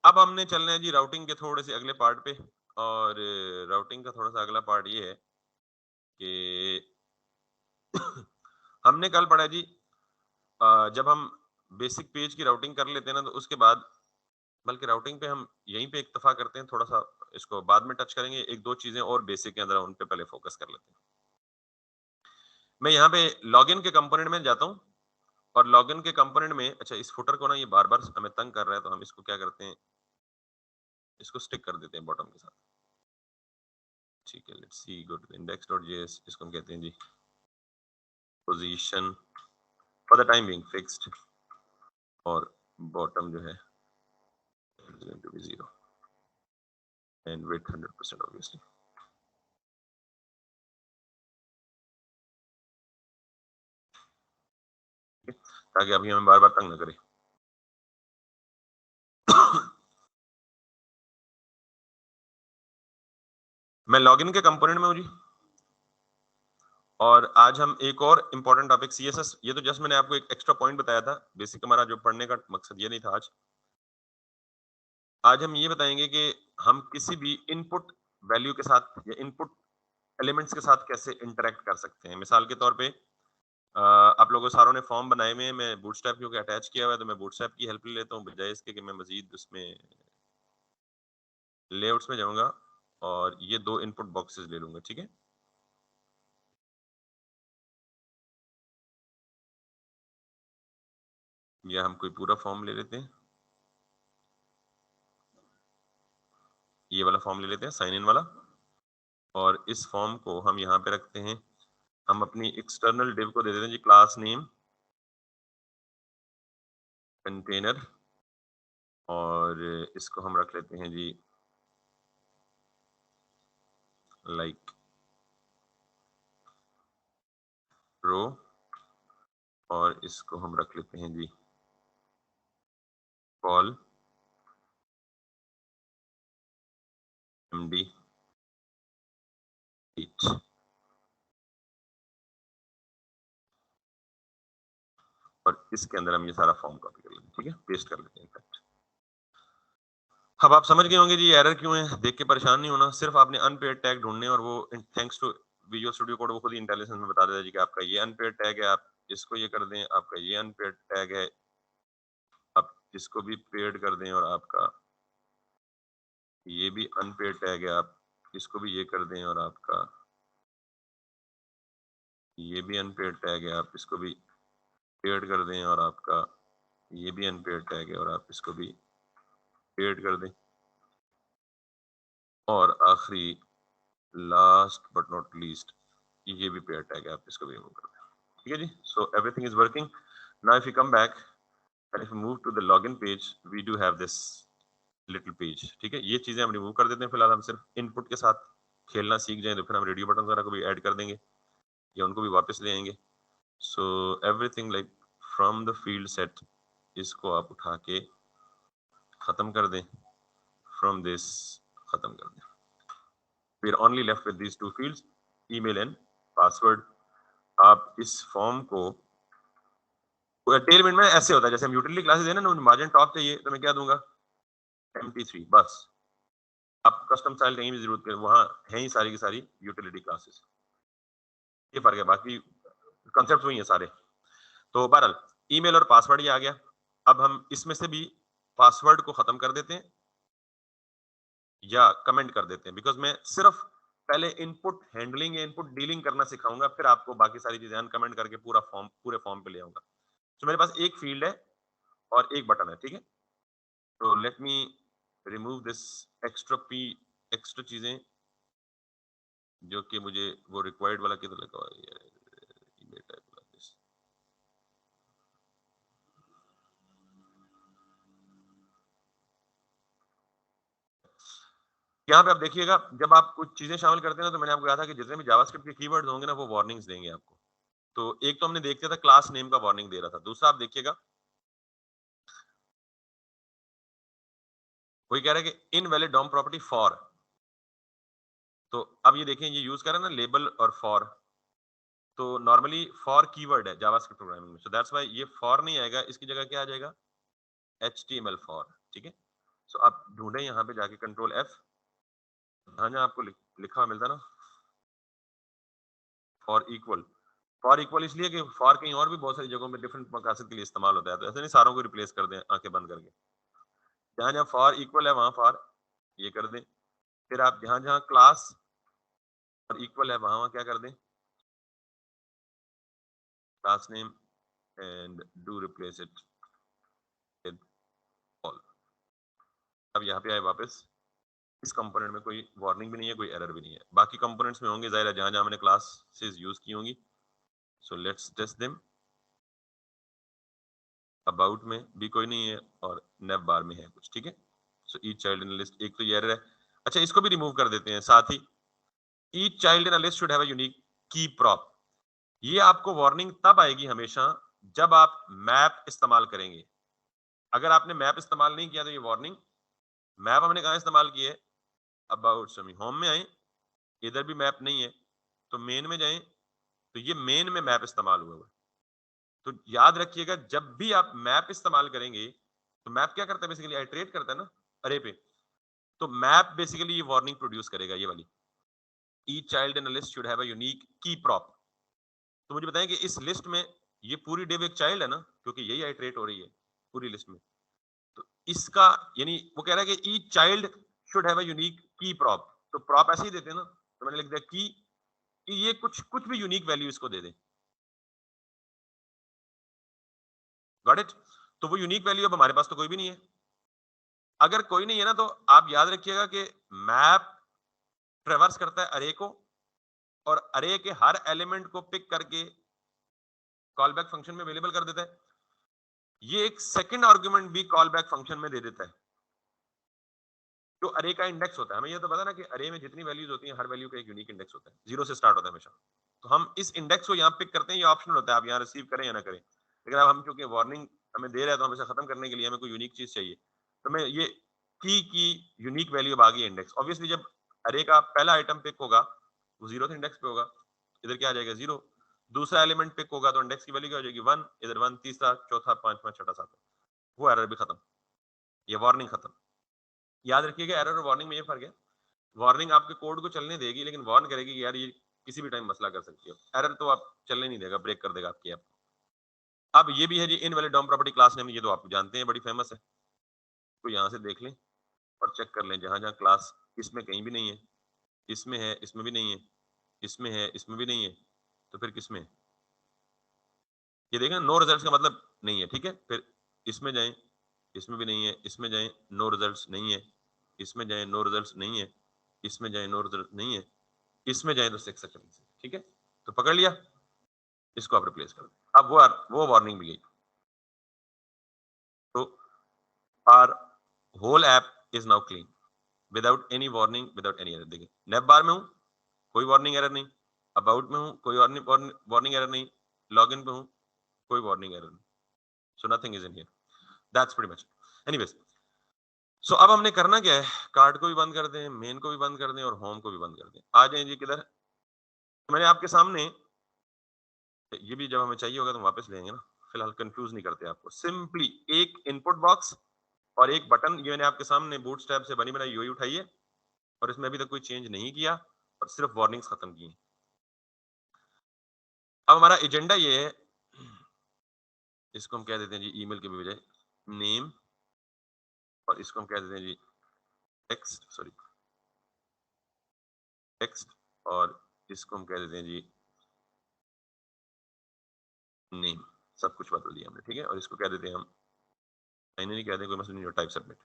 अब हमने चलना है जी राउटिंग के थोड़े से अगले पार्ट पे, और राउटिंग का थोड़ा सा अगला पार्ट ये है कि हमने कल पढ़ा जी, जब हम बेसिक पेज की राउटिंग कर लेते हैं ना, तो उसके बाद, बल्कि राउटिंग पे हम यहीं पे इक्तफा करते हैं, थोड़ा सा इसको बाद में टच करेंगे, एक दो चीजें और बेसिक के अंदर उन पे पहले फोकस कर लेते हैं। मैं यहाँ पे लॉगिन के कंपोनेंट में जाता हूँ, और लॉगिन के कंपोनेंट में, अच्छा इस फुटर को ना ये बार बार हमें तंग कर रहा है, तो हम इसको क्या करते हैं, इसको स्टिक कर देते हैं बॉटम के साथ। ठीक है, let's see, go to index.js, इसको हम कहते हैं जी position, for the time being fixed, और बॉटम जो है going to be 0 and width 100% obviously। ताकि अभी हमें बार बार तंग ना करे। मैं लॉगिन के कंपोनेंट में हूँ जी, और आज हम एक और इंपॉर्टेंट टॉपिक सीएसएस, ये तो जस्ट मैंने आपको एक एक्स्ट्रा पॉइंट बताया था, बेसिक हमारा जो पढ़ने का मकसद ये नहीं था आज। आज हम ये बताएंगे कि हम किसी भी इनपुट वैल्यू के साथ या इनपुट एलिमेंट्स के साथ कैसे इंटरेक्ट कर सकते हैं। मिसाल के तौर पे आप लोगों सारों ने फॉर्म बनाए हुए हैं, मैं बूटस्ट्रैप क्योंकि अटैच किया हुआ है तो मैं बूटस्ट्रैप की हेल्प ले लेता हूँ, बजाय इसके कि मैं मजीद उसमें लेआउट्स में जाऊंगा और ये दो इनपुट बॉक्सेस ले लूंगा। ठीक है, या हम कोई पूरा फॉर्म ले लेते हैं, ये वाला फॉर्म ले लेते हैं साइन इन वाला, और इस फॉर्म को हम यहाँ पे रखते हैं, हम अपनी एक्सटर्नल डिव को दे देते हैं जी क्लास नेम कंटेनर, और इसको हम रख लेते हैं जी लाइक रो, और इसको हम रख लेते हैं जी कॉल एमडी 8, और इसके अंदर हम ये सारा फॉर्म कॉपी कर लेते हैं। ठीक है, पेस्ट कर लेते हैं इनफैक्ट। अब आप समझ गए होंगे जी एरर क्यों है, देख के परेशान नहीं होना, सिर्फ आपने अनपेड टैग ढूंढने, और वो thanks to Visual Studio Code वो खुद ही इंटेलिजेंस में बता देता है जी कि आपका ये अनपेड टैग है, आप इसको ये कर दें, आपका ये अनपेड टैग है, आप इसको भी पेड कर दें, और आपका ये भी अनपेड टैग है, आप इसको भी ये कर दें, और आपका ये भी अनपेड टैग है, आप इसको भी पेड कर दें, और आपका ये भी अनपेड टैग है और आप इसको भी पेड कर दें, और आखिरी लास्ट बट नॉट लीस्ट ये भी पेड टैग है, आप इसको भी रिमूव कर दें। ठीक है जी, so everything is working now. If you come back and if you move to the login page, we do have this little page. ठीक है, ये चीजें हम रिमूव कर देते हैं, फिलहाल हम सिर्फ इनपुट के साथ खेलना सीख जाएं तो फिर हम रेडियो बटन वगैरह को भी ऐड कर देंगे या उनको भी वापस ले आएंगे। So everything like from the field set, इसको आप उठा के खत्म कर दें, फ्रॉम दिस खत्म कर दें। We are only left with these two fields, email and password. आप इस फॉर्म को टेलमेंट में ऐसे होता है, जैसे हम यूटिलिटी क्लासेस है ना, मार्जिन टॉप चाहिए तो मैं क्या दूंगा, MP3 बस। आप कस्टम स्टाइल कहीं भी जरूरत है, वहां है ही सारी की सारी यूटिलिटी क्लासेस। ये फर्क है, बाकी कॉन्सेप्ट वही है सारे। तो बहरहाल ईमेल और पासवर्ड ये आ गया। अब हम इसमें से भी पासवर्ड को खत्म कर देते हैं या कमेंट कर देते हैं, बिकॉज मैं सिर्फ पहले इनपुट हैंडलिंग या इनपुट डीलिंग करना सिखाऊंगा, फिर आपको बाकी सारी चीजें अनकमेंट करके पूरा फॉर्म पूरे फॉर्म पे ले आऊंगा। तो मेरे पास एक फील्ड है और एक बटन है। ठीक है, तो let me remove this extra चीजें जो कि मुझे वो रिक्वायर्ड वाला किधर लगा हुआ है, ईमेल टाइप वाला this। यहाँ पे आप देखिएगा, जब आप कुछ चीजें शामिल करते हैं ना, तो मैंने आपको कहा था कि जितने भी जावास्क्रिप्ट के कीवर्ड्स होंगे ना, वो वार्निंग्स देंगे आपको। तो एक तो हमने देख लिया था, क्लास नेम का वार्निंग दे रहा था। दूसरा आप देखिएगा, कोई कह रहा है कि इनवैलिड डॉम प्रॉपर्टी फॉर। तो अब ये देखें, ये यूज कर रहे हैं ना लेबल और फॉर। तो नॉर्मली फॉर कीवर्ड है जावास्क्रिप्ट प्रोग्रामिंग में, सो दैट्स व्हाई ये फॉर नहीं आएगा, इसकी जगह क्या आ जाएगा, HTML फॉर। ठीक है, सो आप ढूंढें यहाँ पे जाके कंट्रोल F, हाँ जहाँ आपको लिखा हुआ मिलता ना फॉर इक्वल इसलिए कि फॉर कहीं और भी बहुत सारी जगहों में डिफरेंट मकासद के लिए इस्तेमाल होता है, तो ऐसे नहीं सारों को रिप्लेस कर दें आंखें बंद करके। जहां जहां फॉर इक्वल है वहां फॉर ये कर दें। फिर आप जहां जहां क्लास और इक्वल है वहां वहां क्या कर दें, class name and do replace it with all. अब यहाँ पे आए वापस, इस कंपोनेंट में कोई वार्निंग भी नहीं है, कोई एरर भी नहीं है। बाकी कंपोनेंट्स में होंगे जाहिर है, जहां जहां मैंने क्लासेस यूज की होंगी। So let's test them. About में भी कोई नहीं है और नेव बार में है कुछ। ठीक है, so each child in list, एक तो ये एरर है। अच्छा, इसको भी रिमूव कर देते हैं साथ ही। Each child in a list should have a unique key prop. ये आपको वार्निंग तब आएगी हमेशा जब आप मैप इस्तेमाल करेंगे। अगर आपने मैप इस्तेमाल नहीं किया तो ये वार्निंग, मैप हमने कहा इस्तेमाल किया है, अबाउट समी होम में आए, इधर भी मैप नहीं है, तो मेन में जाएं, तो ये मेन में मैप इस्तेमाल हुआ है। तो याद रखिएगा, जब भी आप मैप इस्तेमाल करेंगे, तो मैप क्या करता है बेसिकली, आइटरेट करता है ना अरे पे। तो मैप बेसिकली ये वार्निंग प्रोड्यूस करेगा, ये वाली each child in a list should have a unique key prop. तो मुझे बताएं कि इस लिस्ट में ये पूरी डिव एक चाइल्ड है ना, क्योंकि यही आइटरेट हो रही है पूरी लिस्ट में। तो इसका यानी वो कह रहा है कि each child should have a unique key prop. तो प्रॉप ऐसे ही देते हैं ना, तो मैंने लिख दिया की कि ये कुछ कुछ भी यूनिक वैल्यू इसको दे दे। Got it? तो वो यूनिक वैल्यू अब हमारे पास तो कोई भी नहीं है। अगर कोई नहीं है ना, तो आप याद रखिएगा कि मैप ट्रेवर्स करता है अरे को, और अरे के हर एलिमेंट को पिक करके कॉल बैक फंक्शन में अवेलेबल कर देता है। ये एक सेकंड आर्गुमेंट भी कॉल बैक फंक्शन में दे देता है, जो अरे का इंडेक्स होता है। हमें ये तो पता ना कि अरे में जितनी वैल्यूज होती हैं, हर वैल्यू का एक यूनिक इंडेक्स होता है, 0 से स्टार्ट होता है हमेशा। तो हम इस इंडेक्स को यहाँ पिक करते हैं, ये ऑप्शनल होता है, आप यहाँ रिसीव करें या ना करें। लेकिन अब हम चूंकि वार्निंग हमें दे रहा है, तो हमेशा खत्म करने के लिए हमें कोई यूनिक चीज चाहिए, तो मैं ये की यूनिक वैल्यू आ गई इंडेक्स। ऑब्वियसली जब अरे का पहला आइटम पिक होगा, वो 0th इंडेक्स पे होगा, इधर क्या आ जाएगा 0। दूसरा एलिमेंट पिक होगा तो इंडेक्स की वैल्यू क्या हो जाएगी 1, इधर 1, तीसरा, चौथा, पांचवा, छठा, सातवां, वो एरर भी खत्म, ये वार्निंग खत्म। याद रखिएगा एरर और वार्निंग में ये फर्क है, वार्निंग आपके कोड को चलने देगी, लेकिन वार्न करेगी कि यार ये किसी भी टाइम मसला कर सकती है। एरर तो आप चलने नहीं देगा, ब्रेक कर देगा आपकी ऐप। अब ये भी है जी invalid DOM property class name, ये तो आप जानते हैं, बड़ी फेमस है। तो यहाँ से देख लें और चेक कर लें, जहां जहां क्लास इसमें कहीं भी नहीं है, इसमें है, इसमें भी नहीं है, इसमें है, इसमें भी नहीं है, तो फिर किसमें है? ये देखें, नो रिजल्ट्स का मतलब नहीं है। ठीक है, फिर इसमें जाएं, इसमें भी नहीं है, इसमें जाएं, नो रिजल्ट्स नहीं है, इसमें जाएं, नो रिजल्ट्स नहीं है, इसमें जाएं, नो रिजल्ट नहीं है, इसमें जाएं तो सक्सेसफुल। ठीक है, तो पकड़ लिया, इसको आप रिप्लेस कर दें। अब वो वार्निंग भी गई। तो our whole app is now clean without any warning, without any error. देखिए नेव बार में हूं, कोई वार्निंग एरर नहीं, अबाउट में हूं, कोई वार्निंग एरर नहीं, लॉगिन पे हूं, कोई वार्निंग एरर नहीं, so nothing is in here. That's pretty much. Anyways, so अब हमने करना क्या है, कार्ड को भी बंद कर दें, मेन को भी बंद कर दें और होम को भी बंद कर दें। आ जाए जी किधर, मैंने आपके सामने, ये भी जब हमें चाहिए होगा तो वापस लेंगे ना, फिलहाल कंफ्यूज नहीं करते आपको। सिंपली एक इनपुट बॉक्स और एक बटन, ये मैंने आपके सामने बूटस्ट्रैप से बनी बनाई यूआई उठाई है, और इसमें अभी तक कोई चेंज नहीं किया, और सिर्फ वार्निंग्स खत्म की। अब हमारा एजेंडा ये है, इसको हम कह देते हैं जी ईमेल के बजाय नेम, और इसको हम कह देते हैं जी टेक्स्ट, और इसको हम कह देते हैं जी नेम। सब कुछ बदल दिया हमने, ठीक है, और इसको कह देते हैं हम, नहीं कहते, कोई मसला नहीं, टाइप सबमिट।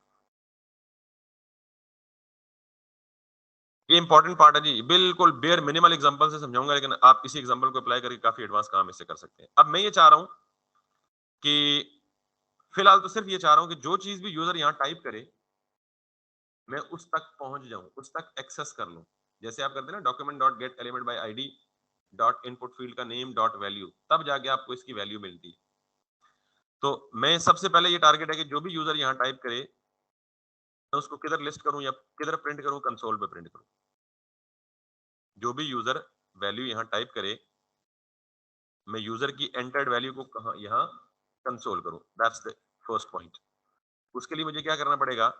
ये इंपॉर्टेंट पार्ट है जी, बिल्कुल बेयर मिनिमल एग्जांपल से समझाऊंगा, लेकिन आप इसी एग्जांपल को अप्लाई करके काफी एडवांस काम इससे कर सकते हैं। अब मैं ये चाह रहा हूं कि फिलहाल तो सिर्फ ये चाह रहा हूं कि जो चीज भी यूजर यहां टाइप करे, मैं उस तक पहुंच जाऊं, उस तक एक्सेस कर लूं। जैसे आप करते हैं ना document dot gate element by ID dot input field का नेम डॉट वैल्यू, तब जाके आपको इसकी वैल्यू मिलती है। तो मैं सबसे पहले ये टारगेट है कि जो भी यूजर यहाँ टाइप करे, मैं उसको किधर लिस्ट करूं या किधर प्रिंट करूं, कंसोल पे प्रिंट करूं। जो भी यूजर वैल्यू यहाँ टाइप करे, मैं यूजर की एंटर्ड वैल्यू को कहा यहाँ कंसोल करूं। That's the first point. उसके लिए मुझे क्या करना पड़ेगा,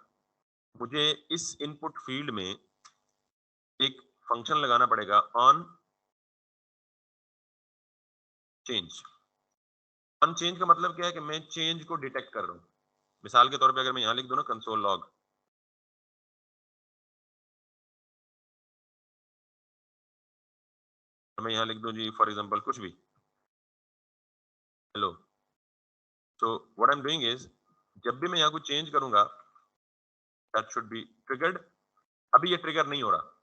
मुझे इस इनपुट फील्ड में एक फंक्शन लगाना पड़ेगा ऑन चेंज। ऑन चेंज का मतलब क्या है कि मैं चेंज को डिटेक्ट कर रहा हूं। मिसाल के तौर पे अगर मैं यहां लिख दूं ना कंसोल लॉग, तो मैं यहां लिख दूं जी फॉर एग्जांपल कुछ भी, hello. So what I am doing is, जब भी मैं यहां कुछ चेंज करूंगा, दैट शुड बी ट्रिगर्ड। अभी ये ट्रिगर नहीं हो रहा,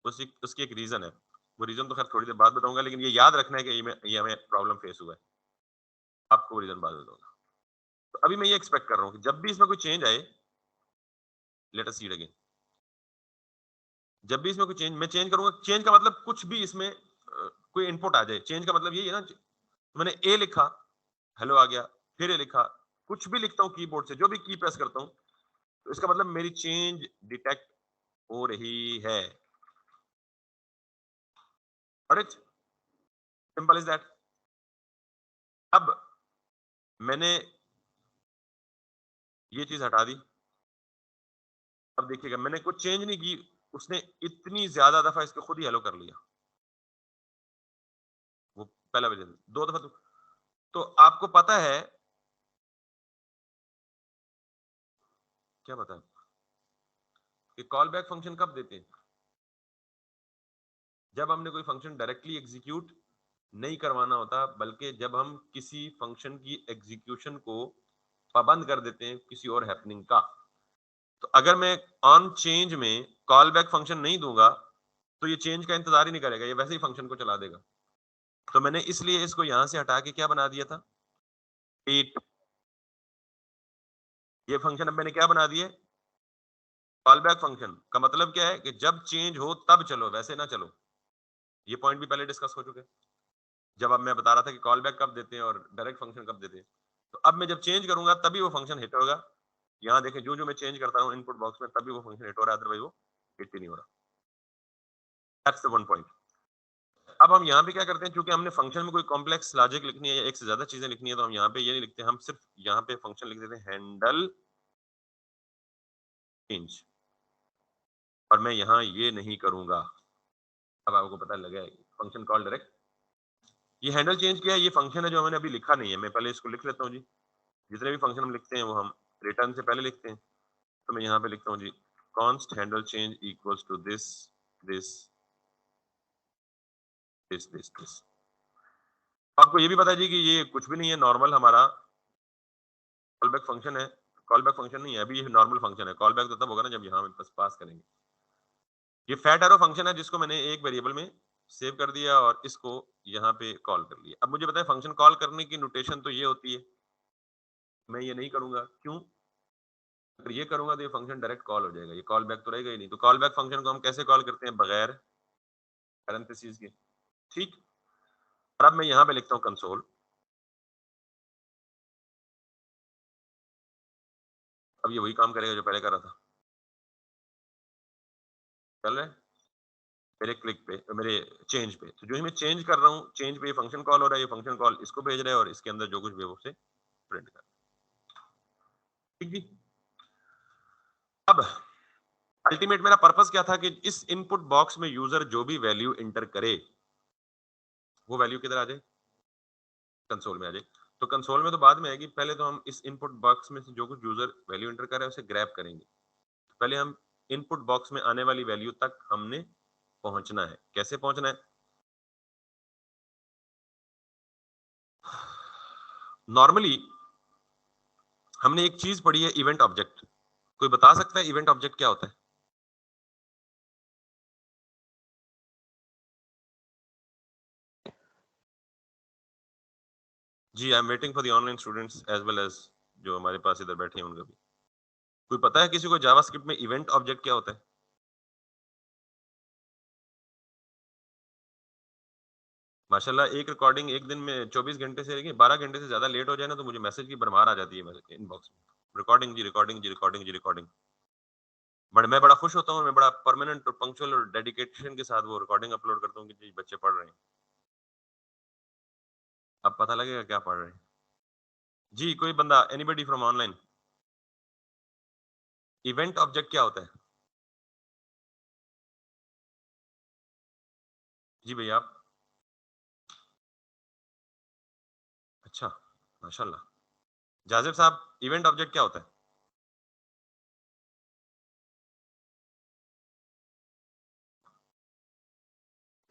उसकी एक रीजन है। वो रीजन तो खैर थोड़ी देर बाद बताऊंगा, लेकिन ये याद रखना है कि ये हमें प्रॉब्लम फेस हुआ है। आपको वो रीजन बाद बताऊंगा। तो अभी मैं ये एक्सपेक्ट कर रहा हूँ कि जब भी इसमें कोई चेंज आए, let us see it again. जब भी इसमें कोई चेंज मैं चेंज करूंगा, चेंज का मतलब कुछ भी इसमें कोई इनपुट आ जाए। चेंज का मतलब यही है ना, तो मैंने ए लिखा, हेलो आ गया, फिर ए लिखा, कुछ भी लिखता हूँ कीबोर्ड से, जो भी की प्रेस करता हूँ, तो इसका मतलब मेरी चेंज डिटेक्ट हो रही है। और इट्स सिंपल इज दैट। अब मैंने ये चीज हटा दी। अब देखिएगा, मैंने कुछ चेंज नहीं की, उसने इतनी ज्यादा दफा इसको खुद ही हेलो कर लिया। वो पहला वजह, दो दफा तो आपको पता है क्या, पता है कि कॉल बैक फंक्शन कब देते हैं? जब हमने कोई फंक्शन डायरेक्टली एग्जीक्यूट नहीं करवाना होता, बल्कि जब हम किसी फंक्शन की एग्जीक्यूशन को पाबंद कर देते हैं किसी और हैपनिंग का। तो अगर मैं ऑन चेंज में कॉल बैक फंक्शन नहीं दूंगा, तो ये चेंज का इंतजार ही नहीं करेगा, ये वैसे ही फंक्शन को चला देगा। तो मैंने इसलिए इसको यहां से हटा के क्या बना दिया था, एट। ये फंक्शन अब मैंने क्या बना दिया, कॉल बैक फंक्शन का मतलब क्या है कि जब चेंज हो तब चलो, वैसे ना चलो। ये पॉइंट भी पहले डिस्कस हो चुके हैं, जब अब मैं बता रहा था कि कॉल बैक कब देते हैं और डायरेक्ट फंक्शन कब देते हैं। तो अब मैं जब चेंज करूंगा तभी वो फंक्शन हिट होगा। यहाँ देखें, जो जो मैं चेंज करता हूँ इनपुट बॉक्स में, तभी वो फंक्शन हिट हो रहा है, अदरवाइज वो हिट ही नहीं हो रहा। That's the one point. अब हम यहाँ पे क्या करते हैं, क्योंकि हमने फंक्शन में कोई कॉम्प्लेक्स लॉजिक लिखनी है या एक से ज्यादा चीजें लिखनी है, तो हम यहाँ पे ये नहीं लिखते, हम सिर्फ यहाँ पे फंक्शन लिख देते हैं हैंडल चेंज। और मैं यहाँ ये नहीं करूंगा। अब आपको पता लगा फंक्शन कॉल डायरेक्ट। ये हैंडल चेंज किया है, ये फंक्शन है जो मैंने अभी लिखा नहीं है। मैं पहले इसको लिख लेता हूँ जी। जितने भी फंक्शन हम लिखते हैं वो हम रिटर्न से पहले लिखते हैं। तो मैं यहाँ पे लिखता हूँ जी, const handle change equals to this this this this this. आपको ये भी पता है जी कि ये कुछ भी नहीं है, नॉर्मल हमारा कॉल बैक फंक्शन है। कॉल बैक फंक्शन नहीं है अभी, ये नॉर्मल फंक्शन है। कॉल बैक तो तब होगा ना जब यहाँ बस पास करेंगे। ये फैट एरो फंक्शन है जिसको मैंने एक वेरिएबल में सेव कर दिया और इसको यहाँ पे कॉल कर लिया। अब मुझे बताएं, फंक्शन कॉल करने की नोटेशन तो ये होती है। मैं ये नहीं करूंगा, क्यों? अगर ये करूंगा तो ये फंक्शन डायरेक्ट कॉल हो जाएगा, ये कॉल बैक तो रहेगा ही नहीं। तो कॉल बैक फंक्शन को हम कैसे कॉल करते हैं, बगैर पैरेंथेसिस के। ठीक। और अब मैं यहाँ पे लिखता हूँ कंसोल। अब ये वही काम करेगा जो पहले कर रहा था। चल रहा है मेरे क्लिक पे, मेरे चेंज पे। तो जो ही मैं चेंज कर रहा हूँ, चेंज पे ये फंक्शन कॉल हो रहा है, ये फंक्शन कॉल इसको भेज रहा है और इसके अंदर जो कुछ भी है वो उसे प्रिंट कर। ठीक जी। अब अल्टीमेट मेरा पर्पस क्या था कि इस इनपुट बॉक्स में यूजर जो भी वैल्यू इंटर करे, वो वैल्यू किधर आ जाए, कंसोल में आ जाए। तो कंसोल में तो बाद में आएगी, पहले तो हम इस इनपुट बॉक्स में से जो कुछ यूजर वैल्यू इंटर कर रहा है उसे ग्रैब करेंगे। पहले हम इनपुट बॉक्स में आने वाली वैल्यू तक हमने पहुंचना है। कैसे पहुंचना है? नॉर्मली हमने एक चीज पढ़ी है, इवेंट ऑब्जेक्ट। कोई बता सकता है इवेंट ऑब्जेक्ट क्या होता है? जी, I am waiting for the online students as well as जो हमारे पास इधर बैठे हैं उनका भी। कोई पता है किसी को जावास्क्रिप्ट में इवेंट ऑब्जेक्ट क्या होता है? माशाल्लाह एक रिकॉर्डिंग एक दिन में 24 घंटे से लेके 12 घंटे से ज्यादा लेट हो जाए ना तो मुझे मैसेज की भरमार आ जाती है मेरे इनबॉक्स में। Recording ji, recording ji, recording ji, recording. But मैं बड़ा खुश होता हूँ, मैं बड़ा परमानेंट और पंक्चुअल और डेडिकेशन के साथ वो रिकॉर्डिंग अपलोड करता हूँ कि जी बच्चे पढ़ रहे हैं। अब पता लगेगा क्या पढ़ रहे हैं। जी कोई बंदा, anybody from online. Event object क्या होता है? जी भैया आप। अच्छा, माशाल्लाह। जाजिब साहब, इवेंट ऑब्जेक्ट क्या होता है?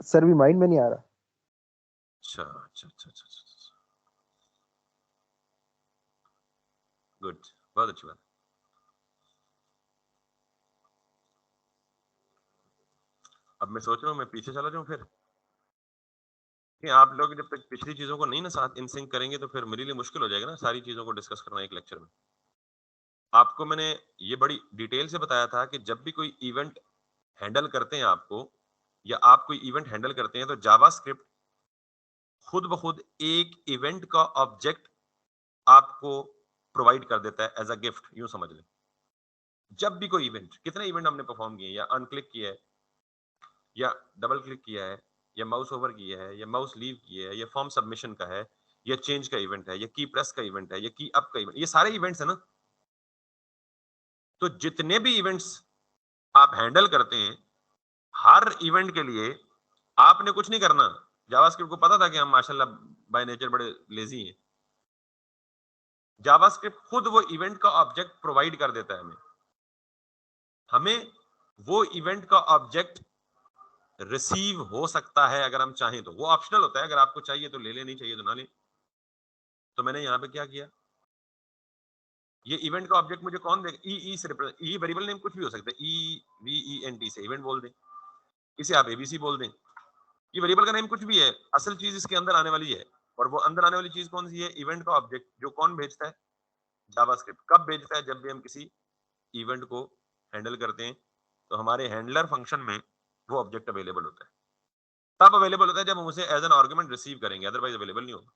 सर भी माइंड में नहीं आ रहा। अच्छा अच्छा अच्छा अच्छा अच्छा, गुड, बहुत अच्छी बात। अब मैं सोच रहा हूँ मैं पीछे चला जाऊँ फिर कि आप लोग जब तक पिछली चीजों को नहीं ना साथ इन सिंक करेंगे तो फिर मेरे लिए मुश्किल हो जाएगा ना सारी चीजों को डिस्कस करना एक लेक्चर में। आपको मैंने ये बड़ी डिटेल से बताया था कि जब भी कोई इवेंट हैंडल करते हैं आपको या आप कोई इवेंट हैंडल करते हैं तो जावास्क्रिप्ट खुद ब खुद एक इवेंट का ऑब्जेक्ट आपको प्रोवाइड कर देता है एज अ गिफ्ट, यूं समझ लें। जब भी कोई इवेंट, कितने इवेंट हमने परफॉर्म किए, या अनक्लिक किया है, या डबल क्लिक किया है, या माउस ओवर किया है, या माउस लीव किया है, या फॉर्म सबमिशन का है, या चेंज का इवेंट है, या की प्रेस का इवेंट है, या की अप का इवेंट, ये सारे इवेंट्स है ना। तो जितने भी इवेंट्स आप हैंडल करते हैं, हर इवेंट के लिए आपने कुछ नहीं करना। जावास्क्रिप्ट को पता था कि हम माशाल्लाह बाय नेचर बड़े लेजी हैं। जावास्क्रिप्ट खुद वो इवेंट का ऑब्जेक्ट प्रोवाइड कर देता है हमें। हमें वो इवेंट का ऑब्जेक्ट रिसीव हो सकता है अगर हम चाहें तो, वो ऑप्शनल होता है, अगर आपको चाहिए तो ले ले, नहीं चाहिए तो ना ले। तो मैंने यहाँ पे क्या किया, ये इवेंट का ऑब्जेक्ट मुझे कौन देगा? ई से रिप्रेजेंट, ई वेरिएबल नेम कुछ भी हो सकता है, E V E N T से इवेंट बोल दें, इसे आप एबीसी बोल दें। ये वेरिएबल का नेम कुछ भी है, असल चीज इसके अंदर आने वाली है। और वो अंदर आने वाली चीज कौन सी है? इवेंट का ऑब्जेक्ट, जो कौन भेजता है? जावास्क्रिप्ट। कब भेजता है? जब भी हम किसी इवेंट को हैंडल करते हैं तो हमारे हैंडलर फंक्शन में वो ऑब्जेक्ट अवेलेबल होता है। तब अवेलेबल होता है जब हम उसे एज एन आर्गुमेंट रिसीव करेंगे, अदरवाइज अवेलेबल नहीं होगा।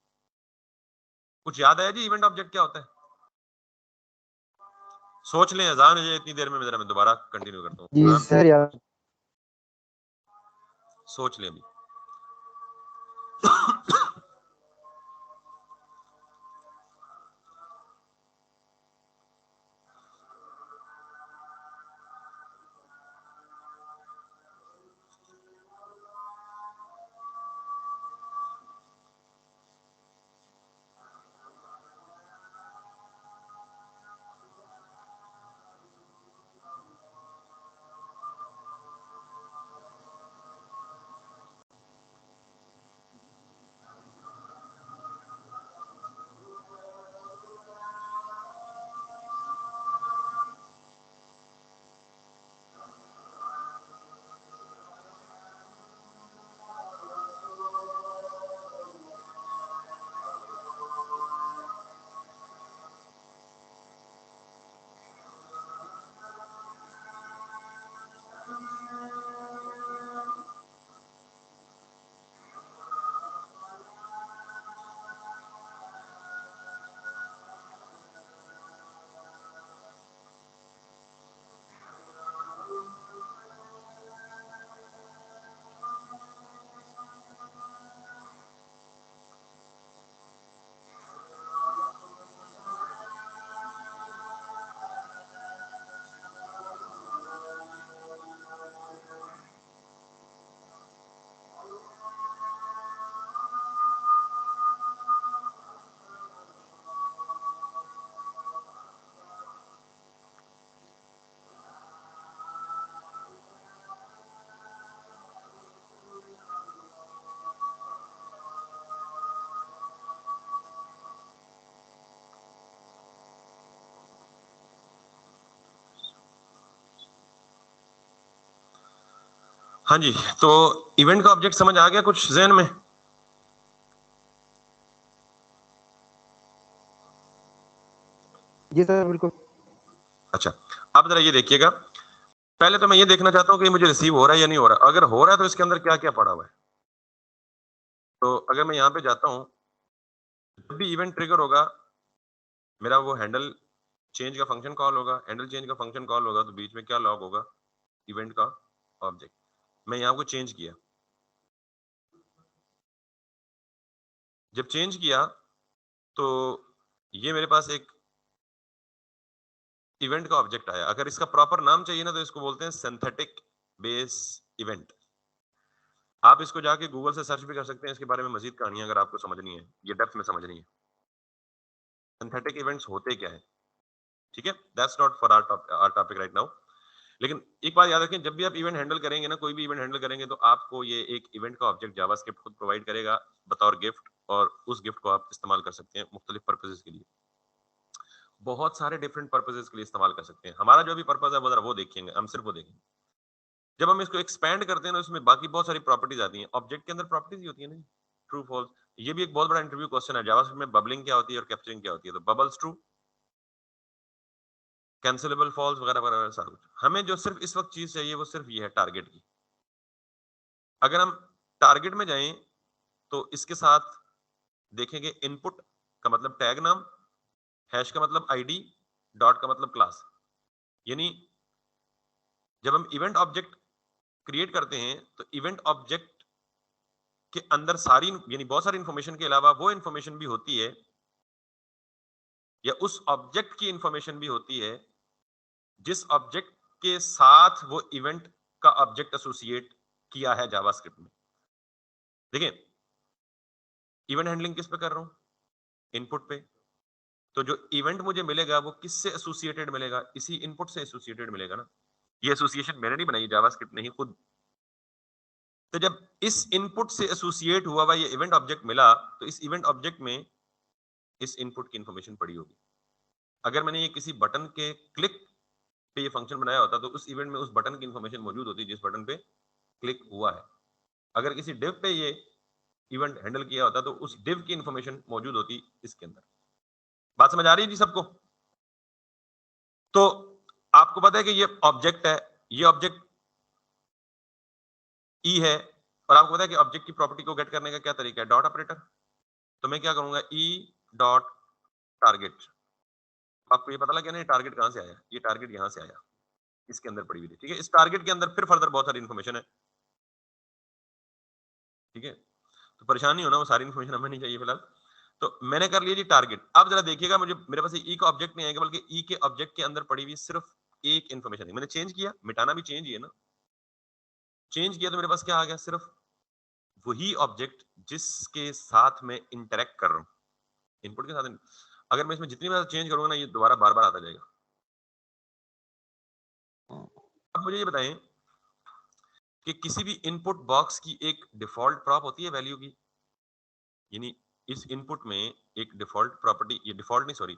कुछ याद आया जी इवेंट ऑब्जेक्ट क्या होता है? सोच लें, अजान है इतनी देर में, मैं दोबारा कंटिन्यू करता हूँ। जी सर यार। सोच लें अभी। हाँ जी, तो इवेंट का ऑब्जेक्ट समझ आ गया कुछ ज़हन में? जी सर बिल्कुल। अच्छा, अब जरा ये देखिएगा, पहले तो मैं ये देखना चाहता हूँ कि मुझे रिसीव हो रहा है या नहीं हो रहा। अगर हो रहा है तो इसके अंदर क्या क्या पड़ा हुआ है। तो अगर मैं यहाँ पे जाता हूँ, जब भी इवेंट ट्रिगर होगा, मेरा वो हैंडल चेंज का फंक्शन कॉल होगा। हैंडल चेंज का फंक्शन कॉल होगा तो बीच में क्या लॉग होगा, इवेंट का ऑब्जेक्ट। मैं यहाँ को चेंज किया, जब चेंज किया तो ये मेरे पास एक इवेंट का ऑब्जेक्ट आया। अगर इसका प्रॉपर नाम चाहिए ना तो इसको बोलते हैं सिंथेटिक बेस इवेंट। आप इसको जाके गूगल से सर्च भी कर सकते हैं, इसके बारे में मजीद कहानियां अगर आपको समझनी है, ये डेप्थ में समझनी है। सिंथेटिक इवेंट्स होते क्या है, ठीक है, that's not for our topic right now. लेकिन एक बात याद रखें, जब भी आप इवेंट हैंडल करेंगे ना, कोई भी इवेंट हैंडल करेंगे तो आपको ये एक इवेंट का ऑब्जेक्ट जावास्क्रिप्ट खुद प्रोवाइड करेगा बतौर गिफ्ट, और उस गिफ्ट को आप इस्तेमाल कर सकते हैं मुख्तलिफ पर्पसेस के लिए। बहुत सारे डिफरेंट पर्पसेस के लिए इस्तेमाल कर सकते हैं। हमारा जो भी पर्पस है वो जरा वो देखेंगे, हम सिर्फ वो देखेंगे। जब हम इसको एक्सपेंड करते हैं ना, उसमें बाकी बहुत सारी प्रॉपर्टीज आती हैं। ऑब्जेक्ट के अंदर प्रॉपर्टीज ही होती है ना, ट्रू फॉल्स। ये भी एक बहुत बड़ा इंटरव्यू क्वेश्चन है जावास्क्रिप्ट में, बबलिंग क्या होती है और कैप्चरिंग क्या होती है। तो बबल्स ट्रू, कैंसिलेबल फॉल्स वगैरह वगैरह सारा कुछ। हमें जो सिर्फ इस वक्त चीज चाहिए वो सिर्फ ये है, टारगेट की। अगर हम टारगेट में जाएं तो इसके साथ देखेंगे इनपुट का मतलब टैग नाम, हैश का मतलब आईडी, डॉट का मतलब क्लास। यानी जब हम इवेंट ऑब्जेक्ट क्रिएट करते हैं तो इवेंट ऑब्जेक्ट के अंदर सारी यानी बहुत सारी इंफॉर्मेशन के अलावा वो इंफॉर्मेशन भी होती है, या उस ऑब्जेक्ट की इंफॉर्मेशन भी होती है जिस ऑब्जेक्ट के साथ वो इवेंट का ऑब्जेक्ट एसोसिएट किया है जावास्क्रिप्ट में। देखिए, इवेंट हैंडलिंग किस पे कर रहा हूं, इनपुट पे। तो जो इवेंट मुझे मिलेगा वो किससे एसोसिएटेड मिलेगा, इसी इनपुट से एसोसिएटेड मिलेगा ना। ये एसोसिएशन मैंने नहीं बनाई, जावास्क्रिप्ट ने ही खुद। तो जब इस इनपुट से एसोसिएट हुआ हुआ ये इवेंट ऑब्जेक्ट मिला, तो इस इवेंट ऑब्जेक्ट में इस इनपुट की इंफॉर्मेशन पड़ी होगी। अगर मैंने ये किसी बटन के क्लिक पे ये फंक्शन बनाया होता तो उस इवेंट में उस बटन की इंफॉर्मेशन मौजूद होती जिस बटन पे क्लिक हुआ है। अगर किसी डिव पे ये इवेंट हैंडल किया होता तो उस डिव की इंफॉर्मेशन मौजूद होती इसके अंदर। बात समझ आ रही है जी सबको? तो आपको पता है कि ये ऑब्जेक्ट है, ये ऑब्जेक्ट ई है, और आपको पता है कि ऑब्जेक्ट की प्रॉपर्टी को गेट करने का क्या तरीका है, डॉट ऑपरेटर। तो मैं क्या करूंगा, ई डॉट टारगेट। आपको ये पता लग गया ना, ये टारगेट कहां से आया, ये टारगेट यहां से आया, इसके अंदर पड़ी हुई थी, ठीक है। इस टारगेट के अंदर फिर फर्दर बहुत सारी इंफॉर्मेशन है, ठीक है। तो परेशान नहीं होना, वो सारी इंफॉर्मेशन हमें नहीं चाहिए फिलहाल। तो मैंने कर लिया जी टारगेट। अब जरा देखिएगा, मुझे मेरे पास ई का ऑब्जेक्ट नहीं आएगा, बल्कि ई के ऑब्जेक्ट के अंदर पड़ी हुई सिर्फ एक इंफॉर्मेशन है। मैंने चेंज किया, मिटाना भी चेंज ही है ना। चेंज किया तो मेरे पास क्या आ गया, सिर्फ वही ऑब्जेक्ट जिसके साथ मैं इंटरेक्ट कर रहा हूँ, इनपुट के साथ। अगर मैं इसमें जितनी बार चेंज करूंगा ना, ये दोबारा बार बार आता जाएगा। अब मुझे ये बताएं कि किसी भी इनपुट बॉक्स की एक डिफॉल्ट प्रॉप होती है वैल्यू की। यानी इस इनपुट में एक डिफॉल्ट प्रॉपर्टी, ये डिफॉल्ट नहीं सॉरी,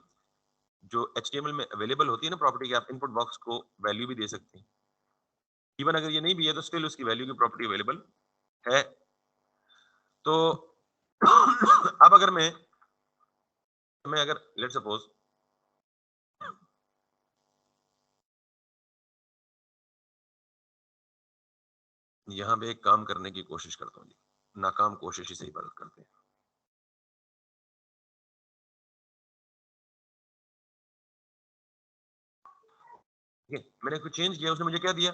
जो HTML में अवेलेबल होती है ना प्रॉपर्टी की, आप इनपुट बॉक्स को वैल्यू भी दे सकते हैं। इवन अगर ये नहीं भी है तो स्टिल उसकी वैल्यू की प्रॉपर्टी अवेलेबल है। तो अब अगर मैं अगर लेट सपोज यहां पे एक काम करने की कोशिश करता हूँ, नाकाम कोशिश ही से इबादत करते हैं। ठीक है, मैंने कुछ चेंज किया, उसने मुझे क्या दिया,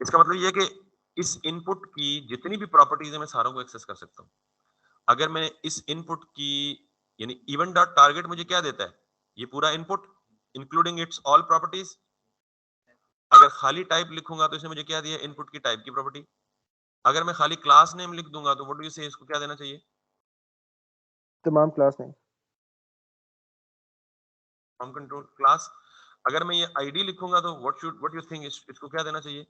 इसका मतलब ये है कि इस इनपुट की जितनी भी प्रॉपर्टीज है मैं सारों को एक्सेस कर सकता हूँ। अगर मैं इस इनपुट की यानी इवेंट डॉट टारगेट मुझे क्या देता है, ये पूरा input including it's all properties. अगर खाली टाइप लिखूंगा तो इसने मुझे क्या दिया, इनपुट की टाइप की प्रॉपर्टी। अगर मैं खाली क्लास नेम लिख दूंगा तो व्हाट डू यू से, इसको क्या देना चाहिए, तमाम class name. From control class. अगर मैं ये आईडी लिखूंगा तो व्हाट यू थिंक, इसको क्या देना चाहिए,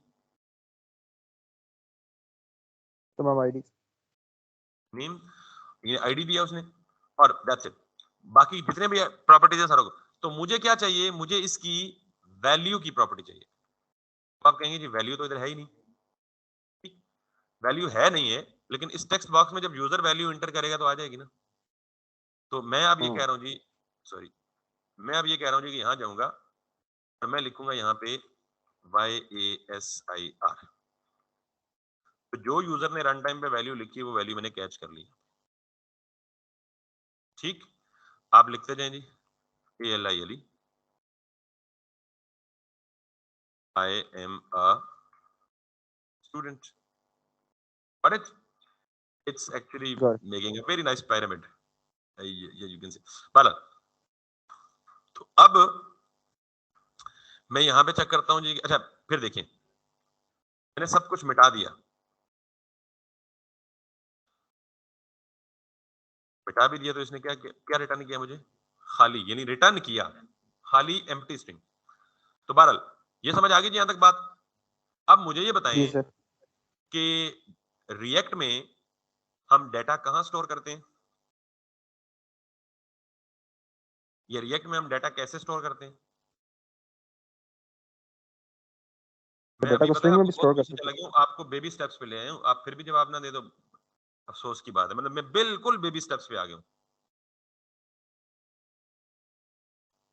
तमाम आईडी। नेम। ये आईडी दिया उसने, और दैट्स इट। बाकी जितने भी प्रॉपर्टीज है सारों को। तो मुझे क्या चाहिए, मुझे इसकी वैल्यू की प्रॉपर्टी चाहिए। आप कहेंगे जी वैल्यू तो इधर है ही नहीं। वैल्यू है नहीं है, लेकिन इस टेक्स्ट बॉक्स में जब यूजर वैल्यू इंटर करेगा तो आ जाएगी ना। तो मैं अब ये कह रहा हूँ जी, सॉरी, मैं अब ये कह रहा हूँ जी कि यहाँ जाऊंगा और मैं लिखूंगा यहाँ पे YASIR। तो जो यूजर ने रन टाइम पे वैल्यू लिखी है वो वैल्यू मैंने कैच कर ली। ठीक, आप लिखते जाएं जी ALI I am a student। Got it? It's actually Got it. making a very nice pyramid. You can see. बाला, तो अब मैं यहाँ पे चेक करता हूँ जी। अच्छा, फिर देखिए मैंने सब कुछ मिटा दिया। मिटा भी दिया तो इसने क्या क्या रिटर्न किया मुझे? खाली, यानी रिटर्न किया खाली एम्प्टी स्ट्रिंग। तो बहरहाल ये समझ आ गई जी यहाँ तक बात। अब मुझे ये जी बताएं सर। कि रिएक्ट में हम डेटा कहाँ स्टोर करते हैं, या रिएक्ट में हम डेटा कैसे स्टोर करते हैं? मैं डेटा अभी को पता है स्ट्रिंग में आपको भी बहुत स्टोर कर पीछे सकते चला हैं। गया हूँ, आपको बेबी स्टेप्स पे ले आए हूँ, आप फिर भी जवाब ना दे दो, अफसोस की बात है। मतलब मैं बिल्कुल बेबी स्टेप्स पे आ गया हूँ।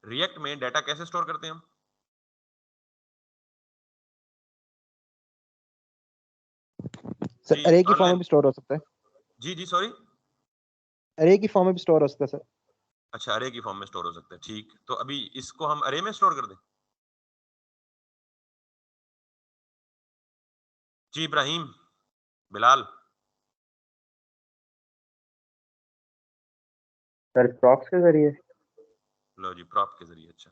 रिएक्ट में डेटा कैसे स्टोर करते हैं हम? सर जी अरे की फॉर्म में ऑनलाइन। भी स्टोर हो सकता है। जी जी सॉरी। अरे की फॉर्म में भी स्टोर हो सकता है सर। अच्छा, अरे की फॉर्म में स्टोर हो सकता है। ठीक, तो अभी इसको हम अरे में स्टोर कर दें। जी इब्राहिम, बिलाल। सर प्रॉक्स के जरिए। लो जी, प्रॉप के जरिए। अच्छा,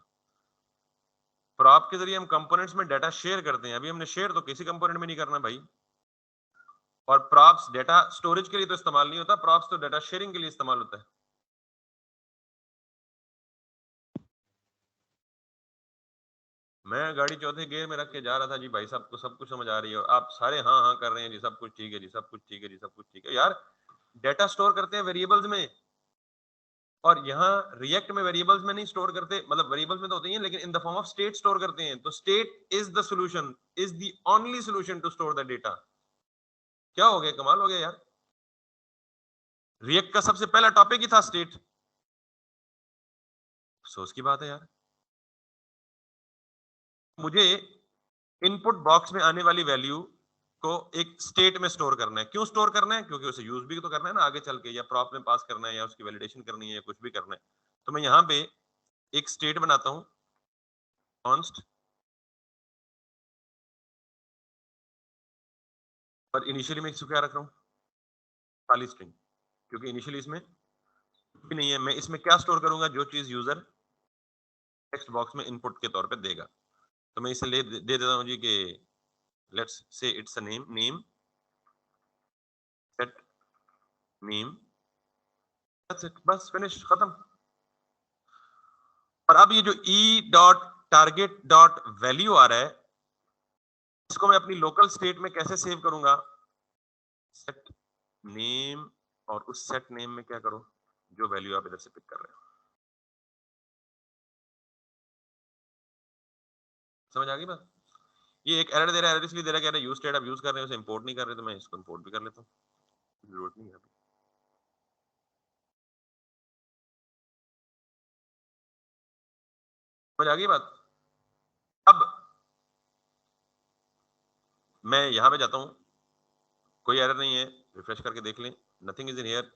प्रॉप के जरिए हम कंपोनेंट्स में डेटा शेयर करते हैं। अभी हमने शेयर तो किसी कंपोनेंट में नहीं करना भाई। और प्रॉप्स डेटा स्टोरेज के लिए तो इस्तेमाल नहीं होता, प्रॉप्स तो डेटा शेयरिंग के लिए इस्तेमाल होता है। मैं गाड़ी चौथे गियर में रख के जा रहा था जी, भाई साहब को सब कुछ समझ आ रही है और आप सारे हाँ हाँ कर रहे हैं जी, सब कुछ ठीक है जी, सब कुछ ठीक है जी, सब कुछ ठीक है। यार डेटा स्टोर करते हैं वेरिएबल्स में, और यहाँ रिएक्ट में वेरिएबल्स में नहीं स्टोर करते। मतलब वेरिएबल्स में तो होते ही हैं, लेकिन in the form of state store करते हैं। तो state is the solution, is the only solution to store the data. क्या हो गया, कमाल हो गया यार। रिएक्ट का सबसे पहला टॉपिक ही था स्टेट। अफसोस की बात है यार। मुझे इनपुट बॉक्स में आने वाली वैल्यू को एक स्टेट में स्टोर करना है। क्यों स्टोर करना है? क्योंकि उसे यूज भी तो करना है ना आगे चल के, या प्रॉप में पास करना है, या उसकी वैलिडेशन करनी है, या कुछ भी करना है। तो मैं यहाँ पे एक स्टेट बनाता हूँ, कॉन्स्ट, और इनिशियली मैं इसको क्या रख रहा हूँ? खाली स्ट्रिंग, क्योंकि इनिशियली इसमें भी नहीं है। मैं इसमें क्या स्टोर करूंगा? जो चीज यूजर टेक्स्ट बॉक्स में इनपुट के तौर पे देगा। तो मैं इसे दे देता हूँ जी कि let's say it's a name, name set name, that's it, बस फिनिश, खत्म। और अब ये जो e dot target dot value आ रहा है, इसको मैं अपनी लोकल स्टेट में कैसे सेव करूंगा? सेट नेम, और उस सेट नेम में क्या करो? जो वैल्यू आप इधर से पिक कर रहे हो। समझ आ गई बात? ये एक एरर दे रहा है, एरर इसलिए दे रहा है कि अरे यूज स्टेट आप यूज कर रहे हो, उसे इंपोर्ट नहीं कर रहे, तो मैं इसको इंपोर्ट भी कर लेता हूँ, जरूरत नहीं है अभी। समझ आ गई बात? अब मैं यहां पे जाता हूं, कोई एरर नहीं है, रिफ्रेश करके देख लें, नथिंग इज इन हियर।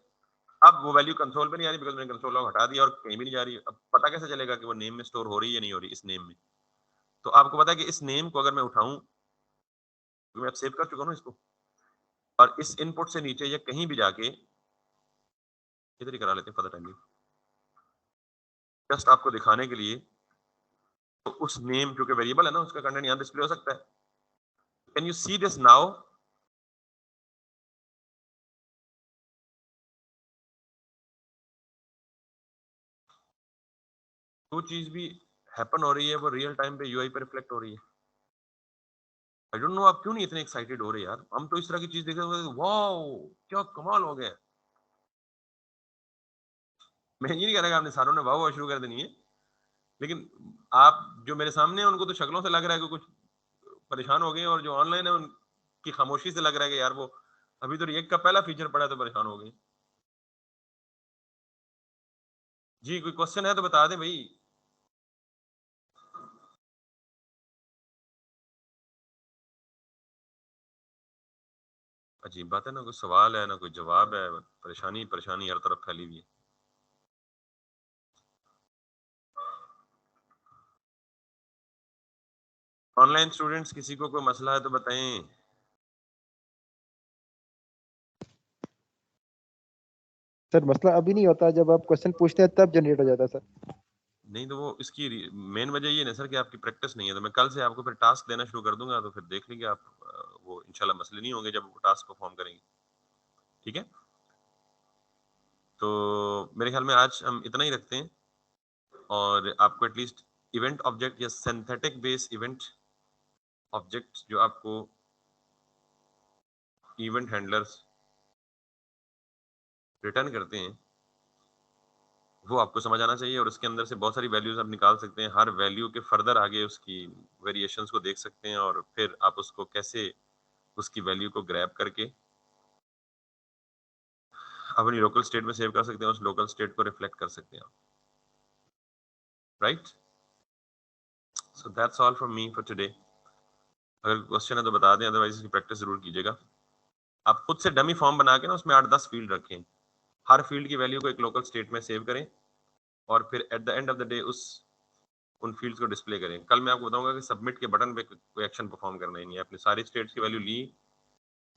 अब वो वैल्यू कंसोल पे नहीं आ रही, बिकॉज मैंने कंसोल लॉग हटा दिया और कहीं भी नहीं जा रही। अब पता कैसे चलेगा कि वो नेम में स्टोर हो रही है या नहीं हो रही? इस नेम में। तो आपको पता है कि इस नेम को अगर मैं उठाऊं, तो मैं सेव कर चुका हूं इसको, और इस इनपुट से नीचे या कहीं भी जाके इधर ही करा लेते हैं फॉर द टाइम, जस्ट आपको दिखाने के लिए। तो उस नेम, क्योंकि वेरिएबल है ना, उसका कंटेंट यहां डिस्प्ले हो सकता है। Can you see this now? जो चीज भी हैपन हो रही है वो रियल टाइम पे यूआई पे रिफ्लेक्ट हो रही है। आई डोंट नो आप क्यों नहीं इतने एक्साइटेड हो रहे यार। हम तो इस तरह की चीज देख रहे हैं, वाओ क्या कमाल हो गया। मैं ये नहीं कह रहा कि आपने सारों ने वाह वाह शुरू कर देनी है, लेकिन आप जो मेरे सामने हैं उनको तो शक्लों से लग रहा है कि कुछ परेशान हो गए, और जो ऑनलाइन है उनकी खामोशी से लग रहा है कि यार वो अभी तो रिएक्ट का पहला फीचर पड़ा तो परेशान हो गए। जी कोई क्वेश्चन है तो बता दें भाई। अजीब बात है ना, कोई सवाल है ना कोई जवाब है, परेशानी परेशानी हर तरफ फैली हुई है। ऑनलाइन स्टूडेंट्स किसी को कोई मसला है तो बताएं। सर मसला अभी नहीं होता, जब आप क्वेश्चन पूछते हैं तब जनरेट हो जाता है सर। नहीं तो वो इसकी मेन वजह ये ना सर कि आपकी प्रैक्टिस नहीं है, तो मैं कल से आपको फिर टास्क देना शुरू कर दूंगा, तो फिर देख लीजिए आप, वो इंशाल्लाह मसले नहीं होंगे जब वो टास्क परफॉर्म करेंगे। ठीक है, तो मेरे ख्याल में आज हम इतना ही रखते हैं, और आपको एटलीस्ट इवेंट ऑब्जेक्ट या सिंथेटिक बेस इवेंट ऑब्जेक्ट जो आपको इवेंट हैंडलर्स रिटर्न करते हैं वो आपको समझ आना चाहिए, और उसके अंदर से बहुत सारी वैल्यूज आप निकाल सकते हैं। हर वैल्यू के फर्दर आगे उसकी वेरिएशंस को देख सकते हैं, और फिर आप उसको कैसे उसकी वैल्यू को ग्रैब करके अपनी लोकल स्टेट में सेव कर सकते हैं, उस लोकल स्टेट को रिफ्लेक्ट कर सकते हैं। Right, so that's all from me for today. अगर क्वेश्चन है तो बता दें, अदरवाइज इसकी प्रैक्टिस जरूर कीजिएगा। आप खुद से डमी फॉर्म बना के ना उसमें 8-10 फील्ड रखें, हर फील्ड की वैल्यू को एक लोकल स्टेट में सेव करें, और फिर at the end of the day उस उन फील्ड्स को डिस्प्ले करें। कल मैं आपको बताऊंगा कि सबमिट के बटन पे कोई एक्शन परफॉर्म करना ही नहीं है। आपने सारी स्टेट्स की वैल्यू ली,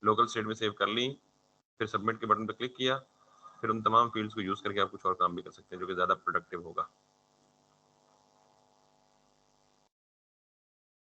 लोकल स्टेट में सेव कर ली, फिर सबमिट के बटन पर क्लिक किया, फिर उन तमाम फील्ड्स को यूज करके आप कुछ और काम भी कर सकते हैं जो कि ज्यादा प्रोडक्टिव होगा।